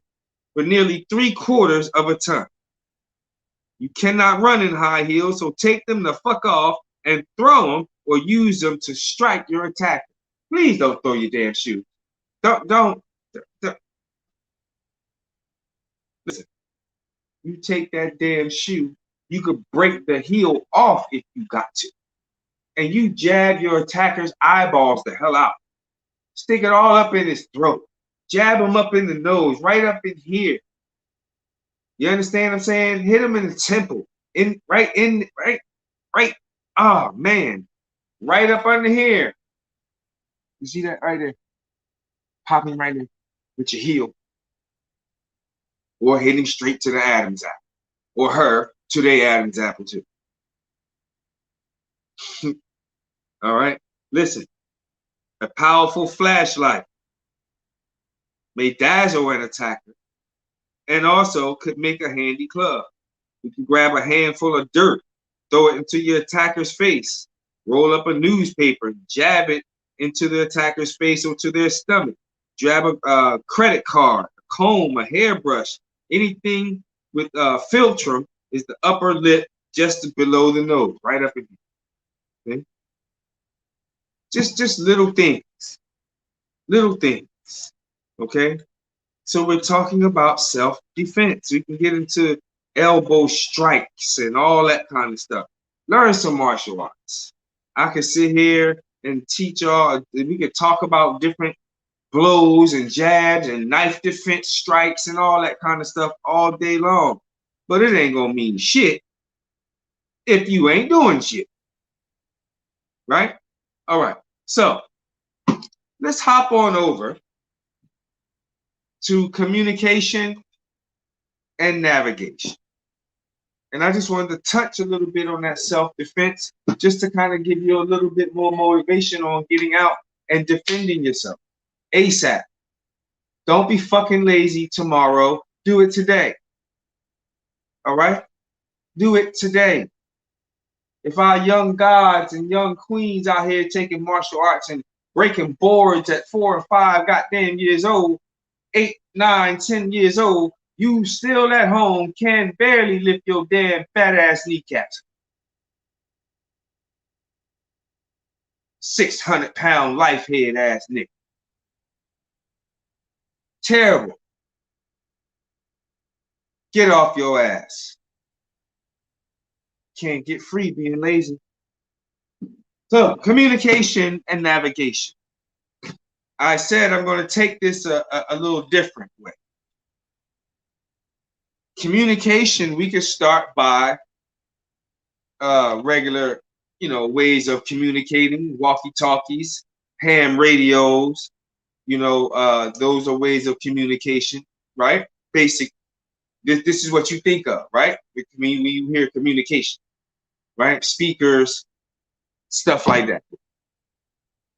for nearly 3/4 of a ton. You cannot run in high heels, so take them the fuck off and throw them or use them to strike your attacker. Please don't throw your damn shoes. Don't. Listen, you take that damn shoe, you could break the heel off if you got to. And you jab your attacker's eyeballs the hell out. Stick it all up in his throat. Jab him up in the nose, right up in here. You understand what I'm saying? Hit him in the temple. Right. Oh, man. Right up under here. You see that right there? Popping right there with your heel. Or hitting straight to the Adam's apple. Or her to the Adam's apple too. All right. Listen. A powerful flashlight may dazzle an attacker and also could make a handy club. You can grab a handful of dirt, throw it into your attacker's face, roll up a newspaper, jab it into the attacker's face or to their stomach. Grab a credit card, a comb, a hairbrush, anything with philtrum is the upper lip just below the nose, right up in here. Okay? Just little things. Little things. Okay? So we're talking about self-defense. We can get into elbow strikes and all that kind of stuff. Learn some martial arts. I could sit here and teach y'all. We could talk about different blows and jabs and knife defense strikes and all that kind of stuff all day long. But it ain't gonna mean shit if you ain't doing shit. Right? All right. So let's hop on over to communication and navigation. And I just wanted to touch a little bit on that self-defense just to kind of give you a little bit more motivation on getting out and defending yourself. ASAP. Don't be fucking lazy tomorrow. Do it today. All right? Do it today. If our young gods and young queens out here taking martial arts and breaking boards at 4 and 5 goddamn years old, 8, 9, 10 years old, you still at home can barely lift your damn fat ass kneecaps. 600-pound life head ass nigga. Terrible. Get off your ass. Can't get free being lazy. So, communication and navigation. I said I'm going to take this a little different way. Communication, we can start by regular, ways of communicating, walkie-talkies, ham radios, those are ways of communication, right? Basic. This is what you think of, right? When you hear communication, right? Speakers, stuff like that.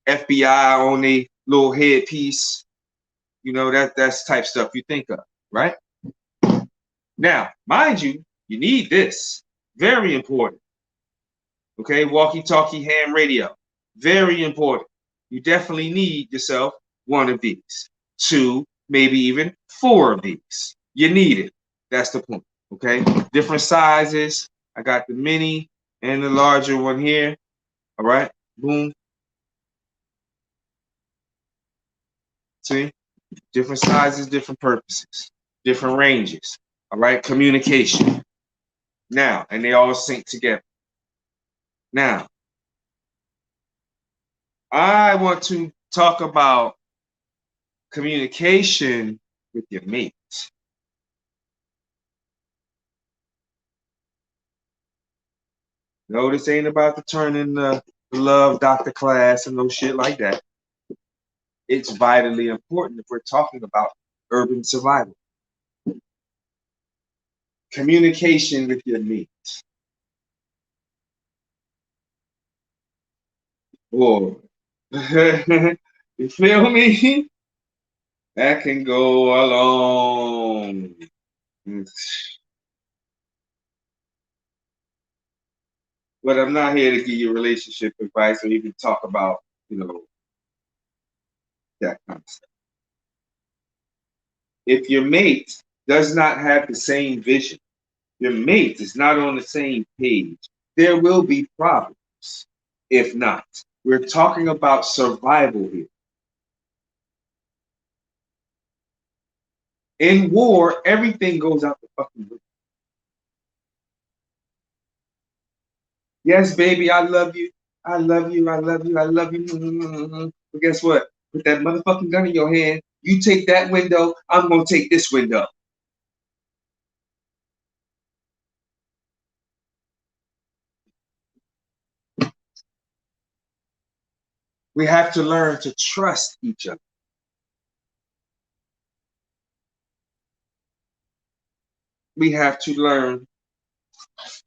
FBI on a little headpiece, that's type stuff you think of, right? Now, mind you, you need this. Very important. Okay, walkie-talkie, ham radio. Very important. You definitely need yourself one of these. 2, maybe even 4 of these. You need it. That's the point. Okay, different sizes. I got the mini and the larger one here. All right, boom. See, different sizes, different purposes, different ranges. All right, communication. Now, and they all sync together. Now, I want to talk about communication with your mate. No, this ain't about to turn in the love doctor class and no shit like that. It's vitally important if we're talking about urban survival. Communication with your mate. Boy, you feel me? That can go along. But I'm not here to give you relationship advice or even talk about, that kind of stuff. If your mate does not have the same vision, your mate is not on the same page, there will be problems. If not, we're talking about survival here. In war, everything goes out the fucking window. Yes, baby, I love you. I love you. I love you. I love you. But guess what? Put that motherfucking gun in your hand. You take that window. I'm going to take this window. We have to learn to trust each other. We have to learn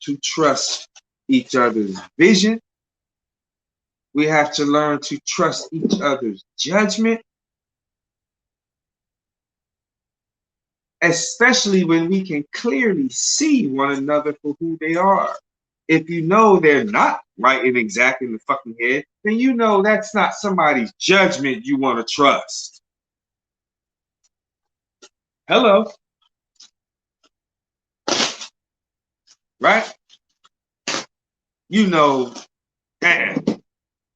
to trust each other's vision. We have to learn to trust each other's judgment. Especially when we can clearly see one another for who they are. If you know they're not right and exact in the fucking head, then you know that's not somebody's judgment you want to trust. Hello. Right? You know, damn,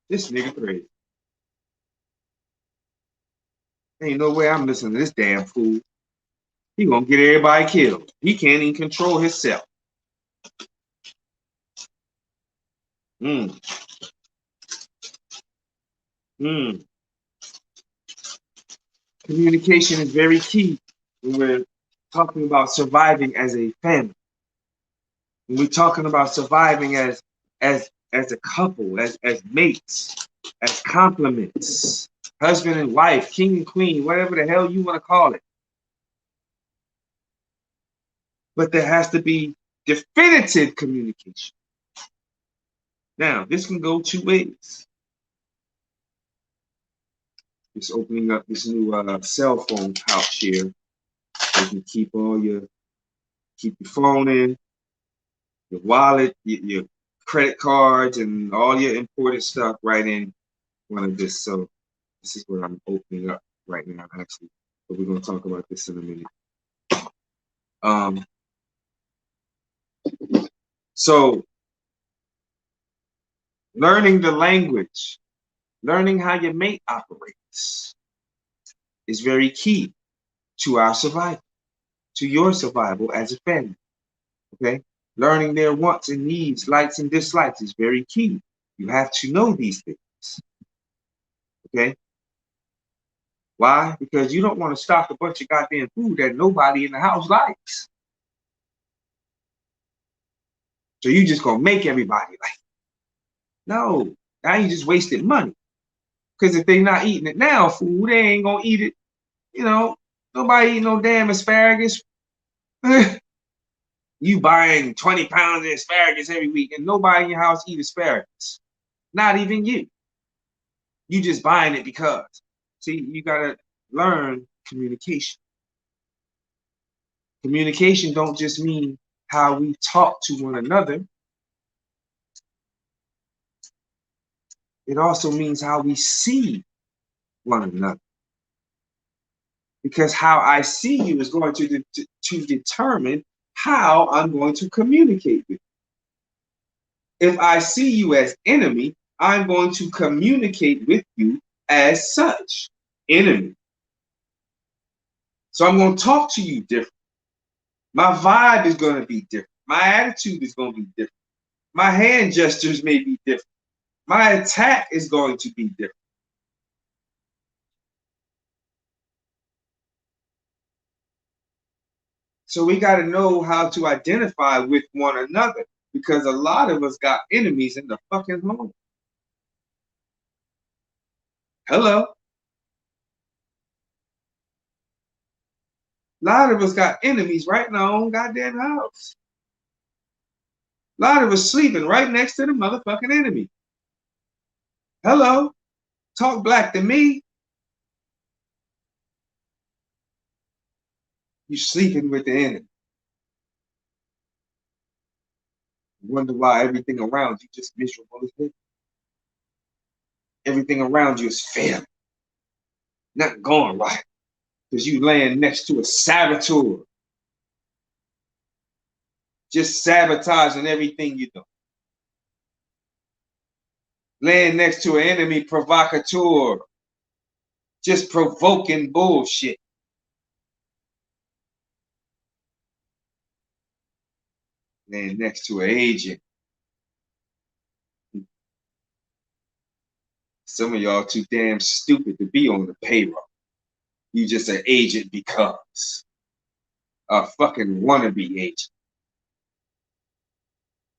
this nigga crazy. Ain't no way I'm listening to this damn fool. He gonna get everybody killed. He can't even control himself. Communication is very key when we're talking about surviving as a family. When we're talking about surviving as a couple, as mates, as complements, husband and wife, king and queen, whatever the hell you want to call it. But there has to be definitive communication. Now, this can go 2 ways. Just opening up this new cell phone pouch here. You can keep your phone in, your wallet, your credit cards, and all your important stuff right in one of this. So this is what I'm opening up right now, actually. But we're gonna talk about this in a minute. So learning the language, learning how your mate operates is very key to our survival, to your survival as a family. Okay? Learning their wants and needs, likes and dislikes is very key. You have to know these things. Okay? Why? Because you don't want to stock a bunch of goddamn food that nobody in the house likes. So you just gonna make everybody like it. No, now you just wasted money. Because if they're not eating it now, food, they ain't gonna eat it. You know, nobody eat no damn asparagus. You buying 20 pounds of asparagus every week, and nobody in your house eat asparagus. Not even you. You just buying it because. See, you gotta learn communication. Communication don't just mean how we talk to one another. It also means how we see one another. Because how I see you is going to determine how I'm going to communicate with you. If I see you as enemy, I'm going to communicate with you as such, enemy. So I'm going to talk to you different. My vibe is going to be different. My attitude is going to be different. My hand gestures may be different. My attack is going to be different. So we got to know how to identify with one another, because a lot of us got enemies in the fucking home. Hello. A lot of us got enemies right in our own goddamn house. A lot of us sleeping right next to the motherfucking enemy. Hello. Talk black to me. You sleeping with the enemy. You wonder why everything around you just miserable as hell. Everything around you is failing. Not going right. Because you laying next to a saboteur. Just sabotaging everything you do. Laying next to an enemy provocateur. Just provoking bullshit. Laying next to an agent. Some of y'all too damn stupid to be on the payroll. You just an agent because. A fucking wannabe agent.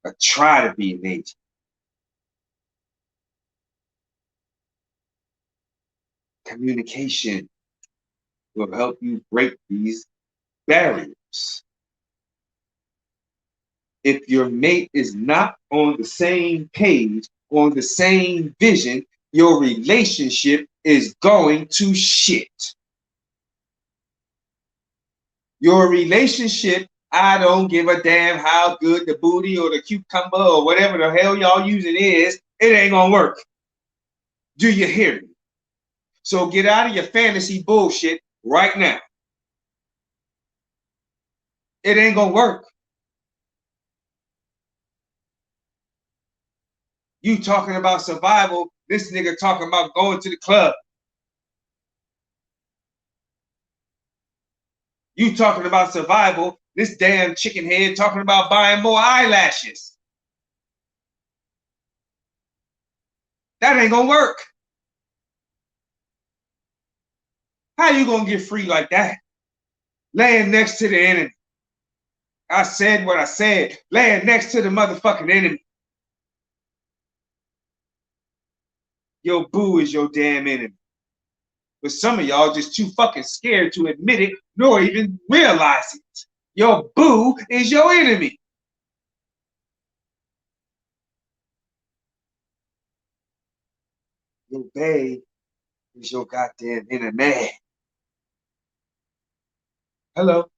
Or try to be an agent. Communication will help you break these barriers. If your mate is not on the same page, on the same vision, your relationship is going to shit. Your relationship, I don't give a damn how good the booty or the cucumber or whatever the hell y'all using is, it ain't gonna work. Do you hear me? So get out of your fantasy bullshit right now. It ain't gonna work. You talking about survival, this nigga talking about going to the club. You talking about survival, this damn chicken head talking about buying more eyelashes. That ain't gonna work. How you gonna get free like that? Laying next to the enemy. I said what I said. Laying next to the motherfucking enemy. Your boo is your damn enemy. But some of y'all just too fucking scared to admit it, nor even realize it. Your boo is your enemy. Your bae is your goddamn enemy. Hello.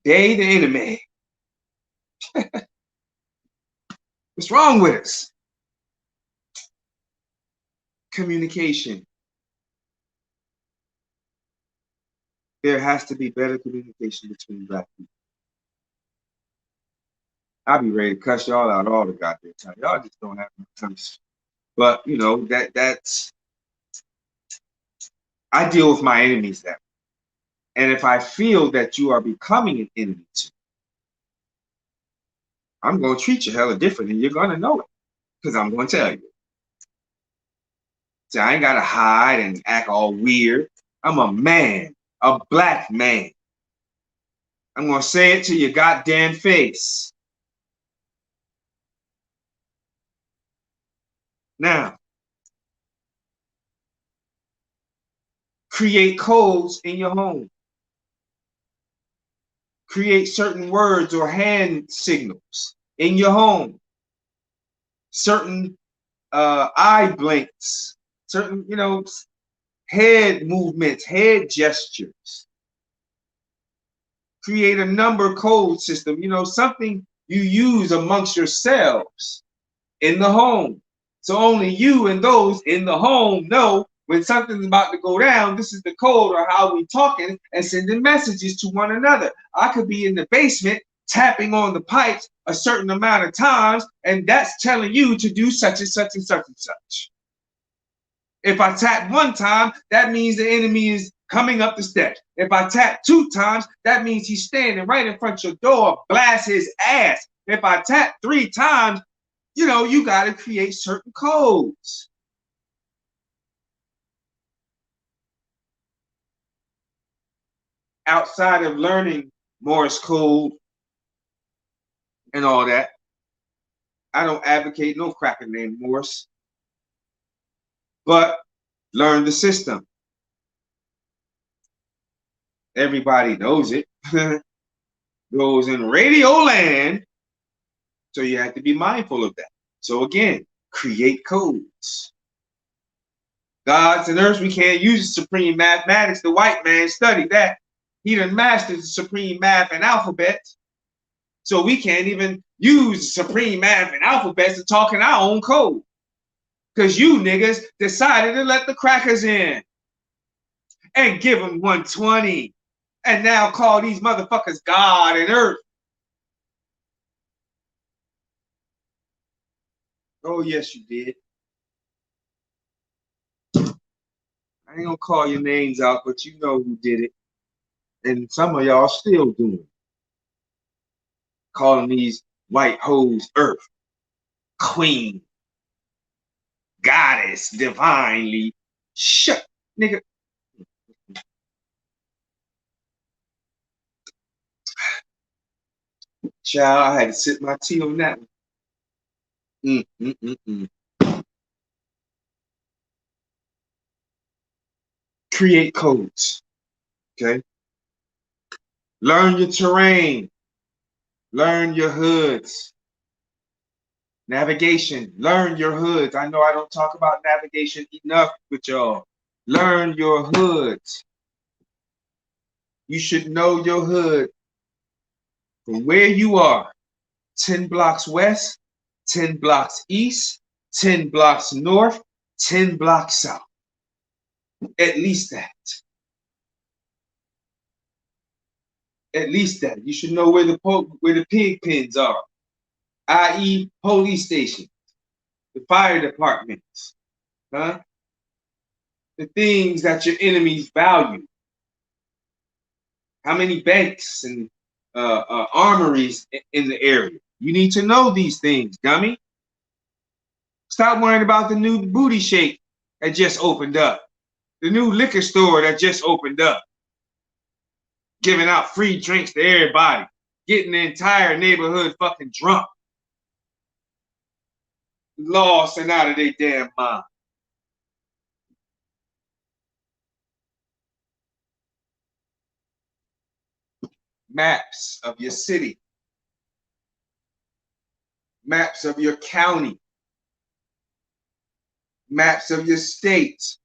They the enemy. What's wrong with us? Communication. There has to be better communication between black people. I'll be ready to cuss y'all out all the goddamn time. Y'all just don't have no time. But you know, that's I deal with my enemies that way. And if I feel that you are becoming an enemy to me, I'm gonna treat you hella different and you're gonna know it. Because I'm gonna tell you. See, I ain't gotta hide and act all weird. I'm a man, a black man. I'm gonna say it to your goddamn face. Now, create codes in your home. Create certain words or hand signals in your home. Certain eye blinks, certain, you know, head movements, head gestures. Create a number code system, you know, something you use amongst yourselves in the home. So only you and those in the home know when something's about to go down, this is the code or how we talking and sending messages to one another. I could be in the basement tapping on the pipes a certain amount of times, and that's telling you to do such and such and such and such. If I tap one time, that means the enemy is coming up the steps. If I tap 2 times, that means he's standing right in front of your door, blast his ass. If I tap 3 times, you know, you got to create certain codes. Outside of learning Morse code and all that, I don't advocate no cracker named Morse, but learn the system. Everybody knows it. Goes in radio land, so you have to be mindful of that. So again, create codes. Gods and earths, we can't use the supreme mathematics. The white man studied that. He done mastered the supreme math and alphabet. So we can't even use supreme math and alphabets to talk in our own code. Because you niggas decided to let the crackers in and give them 120. And now call these motherfuckers God and earth. Oh, yes, you did. I ain't gonna call your names out, but you know who did it. And some of y'all still doing it. Calling these white hoes earth, queen, goddess, divinely. Shut, nigga. Child, I had to sip my tea on that one. Create codes, okay? Learn your terrain. Learn your hoods. Navigation. Learn your hoods. I know I don't talk about navigation enough with y'all. Learn your hoods. You should know your hood from where you are. 10 blocks west, 10 blocks east, 10 blocks north, 10 blocks south. At least that. At least that. You should know where the pig pens are, i.e. police stations, the fire departments, huh? The things that your enemies value. How many banks and armories in the area? You need to know these things, dummy. Stop worrying about the new booty shake that just opened up. The new liquor store that just opened up. Giving out free drinks to everybody. Getting the entire neighborhood fucking drunk. Lost and out of their damn mind. Maps of your city. Maps of your county. maps of your states.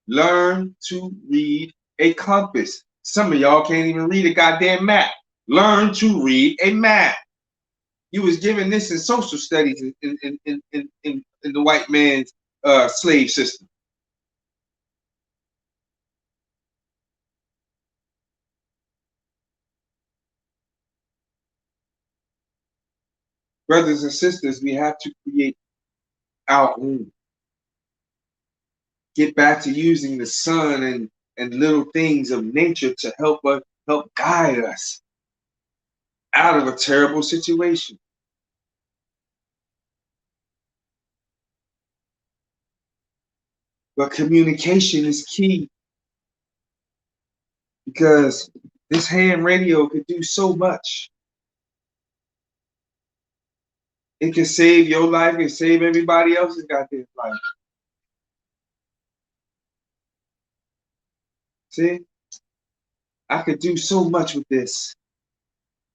Learn to read a compass. Some of y'all can't even read a goddamn map. Learn to read a map. You was given this in social studies in the white man's slave system. Brothers and sisters, we have to create our own. Get back to using the sun and little things of nature to help guide us out of a terrible situation. But communication is key, because this ham radio could do so much. It can save your life and save everybody else's goddamn life. See? I could do so much with this.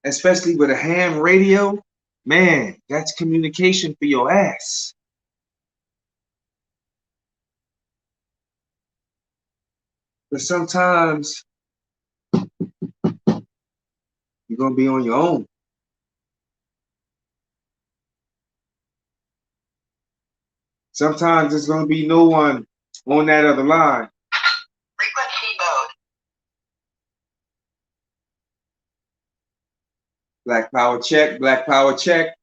Especially with a ham radio. Man, that's communication for your ass. But sometimes you're going to be on your own. Sometimes there's going to be no one on that other line. Frequency mode. Black power check, black power check.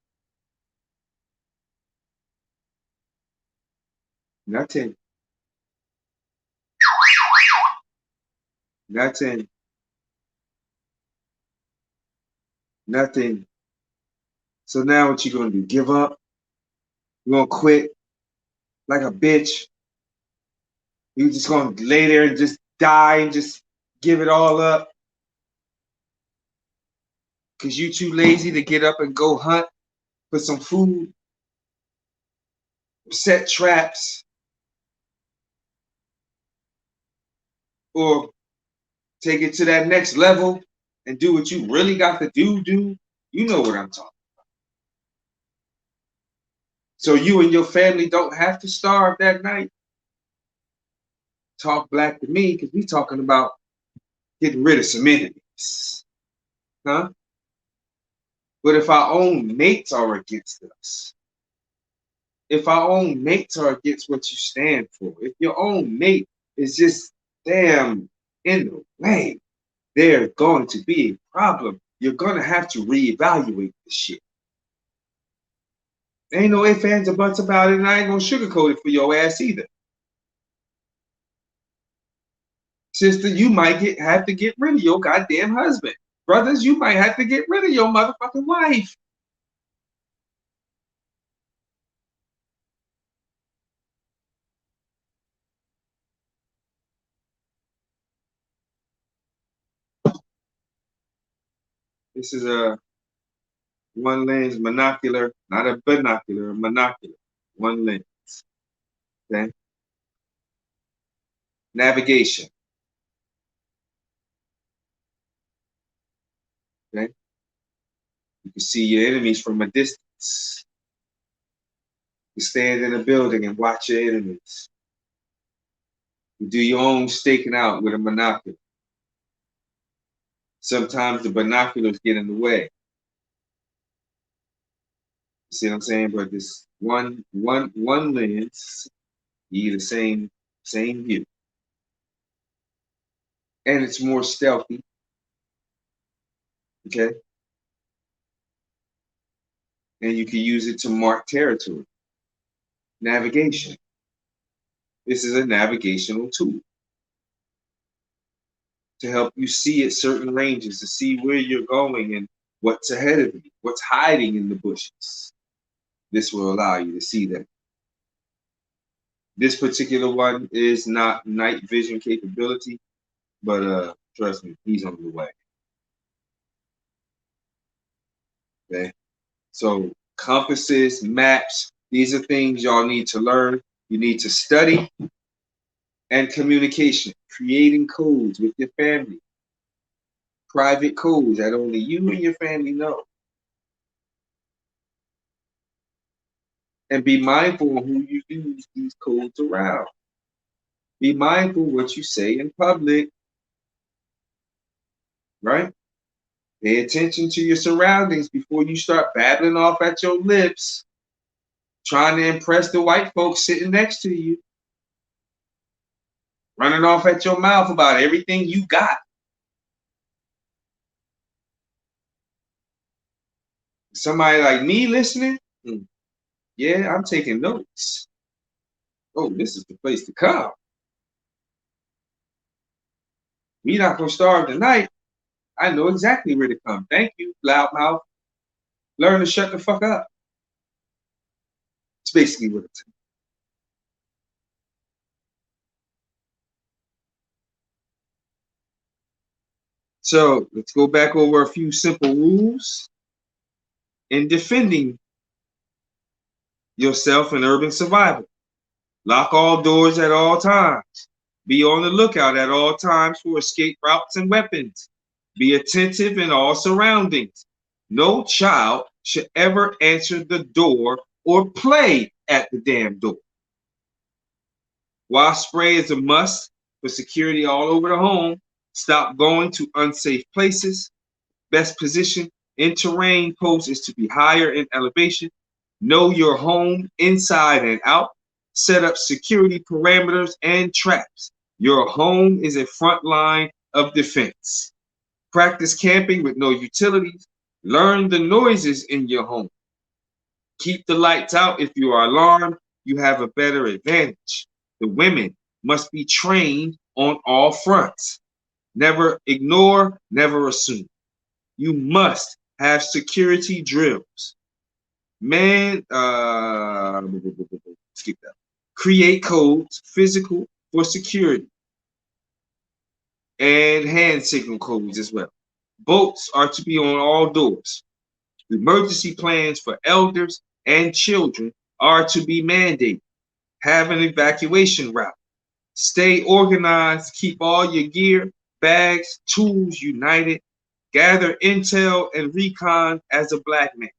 Nothing. Nothing. Nothing. So now what you going to do? Give up? You going to quit like a bitch? You just going to lay there and just die and just give it all up? Because you too lazy to get up and go hunt for some food, set traps, or take it to that next level and do what you really got to do. You know what I'm talking about. So you and your family don't have to starve that night. Talk black to me, because we talking about getting rid of some enemies. Huh? But if our own mates are against us, if our own mates are against what you stand for, if your own mate is just damn in the way, there's going to be a problem. You're going to have to reevaluate this shit. Ain't no ifs, ands, or buts about it, and I ain't going to sugarcoat it for your ass either. Sister, you might have to get rid of your goddamn husband. Brothers, you might have to get rid of your motherfucking wife. This is a one lens monocular, not a binocular, a monocular. One lens. Okay. Navigation. Okay. You can see your enemies from a distance. You stand in a building and watch your enemies. You do your own staking out with a monocular. Sometimes the binoculars get in the way. You see what I'm saying? But this one lens, you get the same view. And it's more stealthy. Okay. And you can use it to mark territory. Navigation. This is a navigational tool to help you see at certain ranges, to see where you're going and what's ahead of you, what's hiding in the bushes. This will allow you to see that. This particular one is not night vision capability, but trust me, he's on the way. Okay. So compasses, maps, these are things y'all need to learn. You need to study. And communication, creating codes with your family. Private codes that only you and your family know. And be mindful of who you use these codes around. Be mindful what you say in public, right? Pay attention to your surroundings before you start babbling off at your lips, trying to impress the white folks sitting next to you, running off at your mouth about everything you got. Somebody like me listening, yeah, I'm taking notes. Oh, this is the place to come. We not gonna starve tonight. I know exactly where to come. Thank you, loudmouth. Learn to shut the fuck up. It's basically what it's. So let's go back over a few simple rules in defending yourself in urban survival. Lock all doors at all times. Be on the lookout at all times for escape routes and weapons. Be attentive in all surroundings. No child should ever answer the door or play at the damn door. Wasp spray is a must for security all over the home. Stop going to unsafe places. Best position in terrain posts is to be higher in elevation. Know your home inside and out. Set up security parameters and traps. Your home is a front line of defense. Practice camping with no utilities. Learn the noises in your home. Keep the lights out. If you are alarmed, you have a better advantage. The women must be trained on all fronts. Never ignore, never assume. You must have security drills. Man, skip that. Create codes, physical for security, and hand signal codes as well. Boats are to be on all doors. Emergency plans for elders and children are to be mandated. Have an evacuation route. Stay organized. Keep all your gear, bags, tools united. Gather intel and recon as a black man,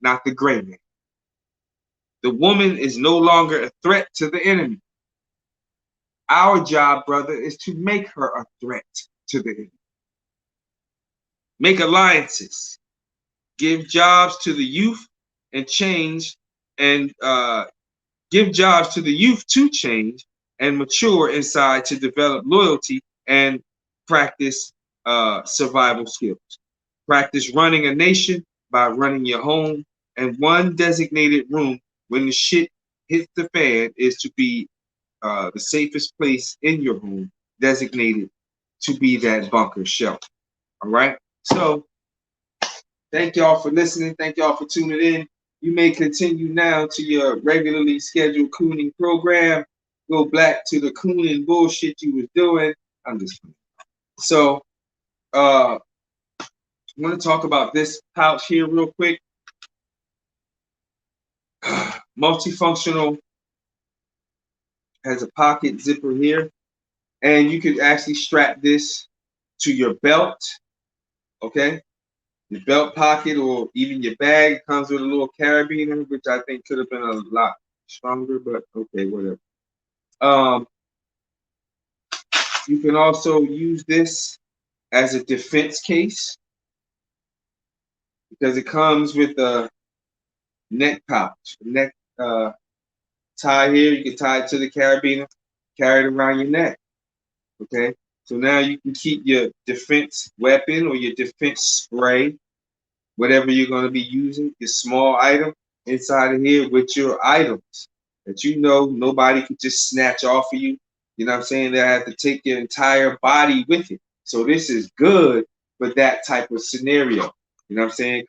not the gray man. The woman is no longer a threat to the enemy. Our job, brother, is to make her a threat to the enemy. Make alliances. Give jobs to the youth and change, and give jobs to the youth to change and mature inside to develop loyalty and practice survival skills. Practice running a nation by running your home, and one designated room when the shit hits the fan is to be the safest place in your home, designated to be that bunker shelter. All right. So thank y'all for listening. Thank y'all for tuning in. You may continue now to your regularly scheduled cooning program. Go back to the cooning bullshit you was doing. I'm just kidding. So I'm going to talk about this pouch here real quick. Multifunctional, has a pocket zipper here, and you could actually strap this to your belt, okay? Your belt pocket or even your bag. It comes with a little carabiner, which I think could have been a lot stronger, but okay, whatever. You can also use this as a defense case because it comes with a neck pouch, neck tie here. You can tie it to the carabiner, carry it around your neck. Okay, so now you can keep your defense weapon or your defense spray, whatever you're going to be using, your small item inside of here with your items that you know nobody could just snatch off of you. You know what I'm saying? They have to take your entire body with it. So this is good for that type of scenario. You know what I'm saying?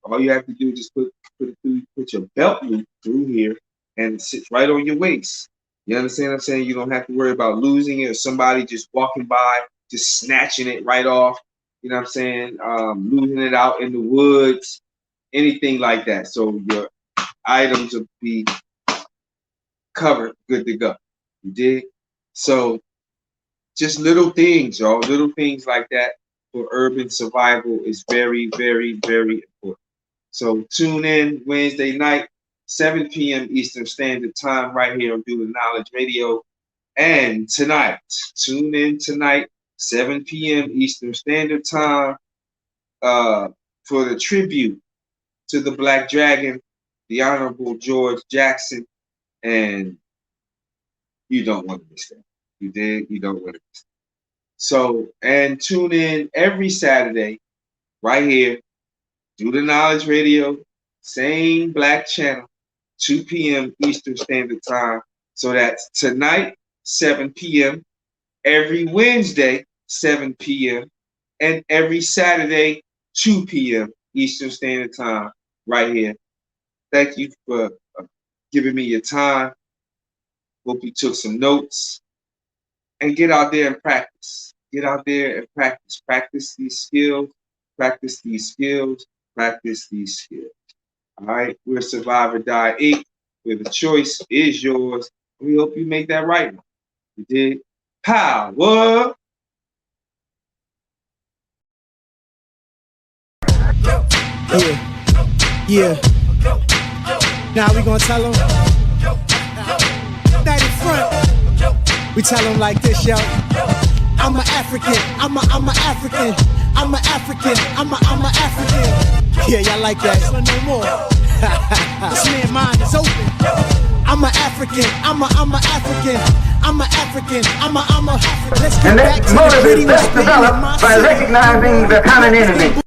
All you have to do is just put your belt loop through here, and it sits right on your waist. You understand what I'm saying? You don't have to worry about losing it or somebody just walking by, just snatching it right off. You know what I'm saying? Losing it out in the woods, anything like that. So your items will be covered, good to go. You dig? So just little things, y'all. Little things like that for urban survival is very, very, very important. So tune in Wednesday night 7 p.m. Eastern Standard Time, right here on Do the Knowledge Radio. And tonight, tune in tonight, 7 p.m. Eastern Standard Time, for the tribute to the Black Dragon, the Honorable George Jackson. And you don't want to miss that. You did? You don't want to miss that. So, and tune in every Saturday, right here, Do the Knowledge Radio, same black channel, 2 p.m. Eastern Standard Time. So that's tonight, 7 p.m., every Wednesday, 7 p.m., and every Saturday, 2 p.m. Eastern Standard Time, right here. Thank you for giving me your time. Hope you took some notes. And get out there and practice. Get out there and practice. Practice these skills. Practice these skills. Practice these skills. All right? We're Survivor Die 8, where the choice is yours. We hope you make that right one. You did? Power! Yeah. Now we gonna tell them that in front. We tell them like this, yo. I'm an African. I'm a African. I'm an African. I'm a African. Yeah, y'all like that? No more. This man's mind is open. I'm an African. I'm a African. I'm an African. I'm a. Let's get back to the gritty. Best developed by recognizing the common enemy.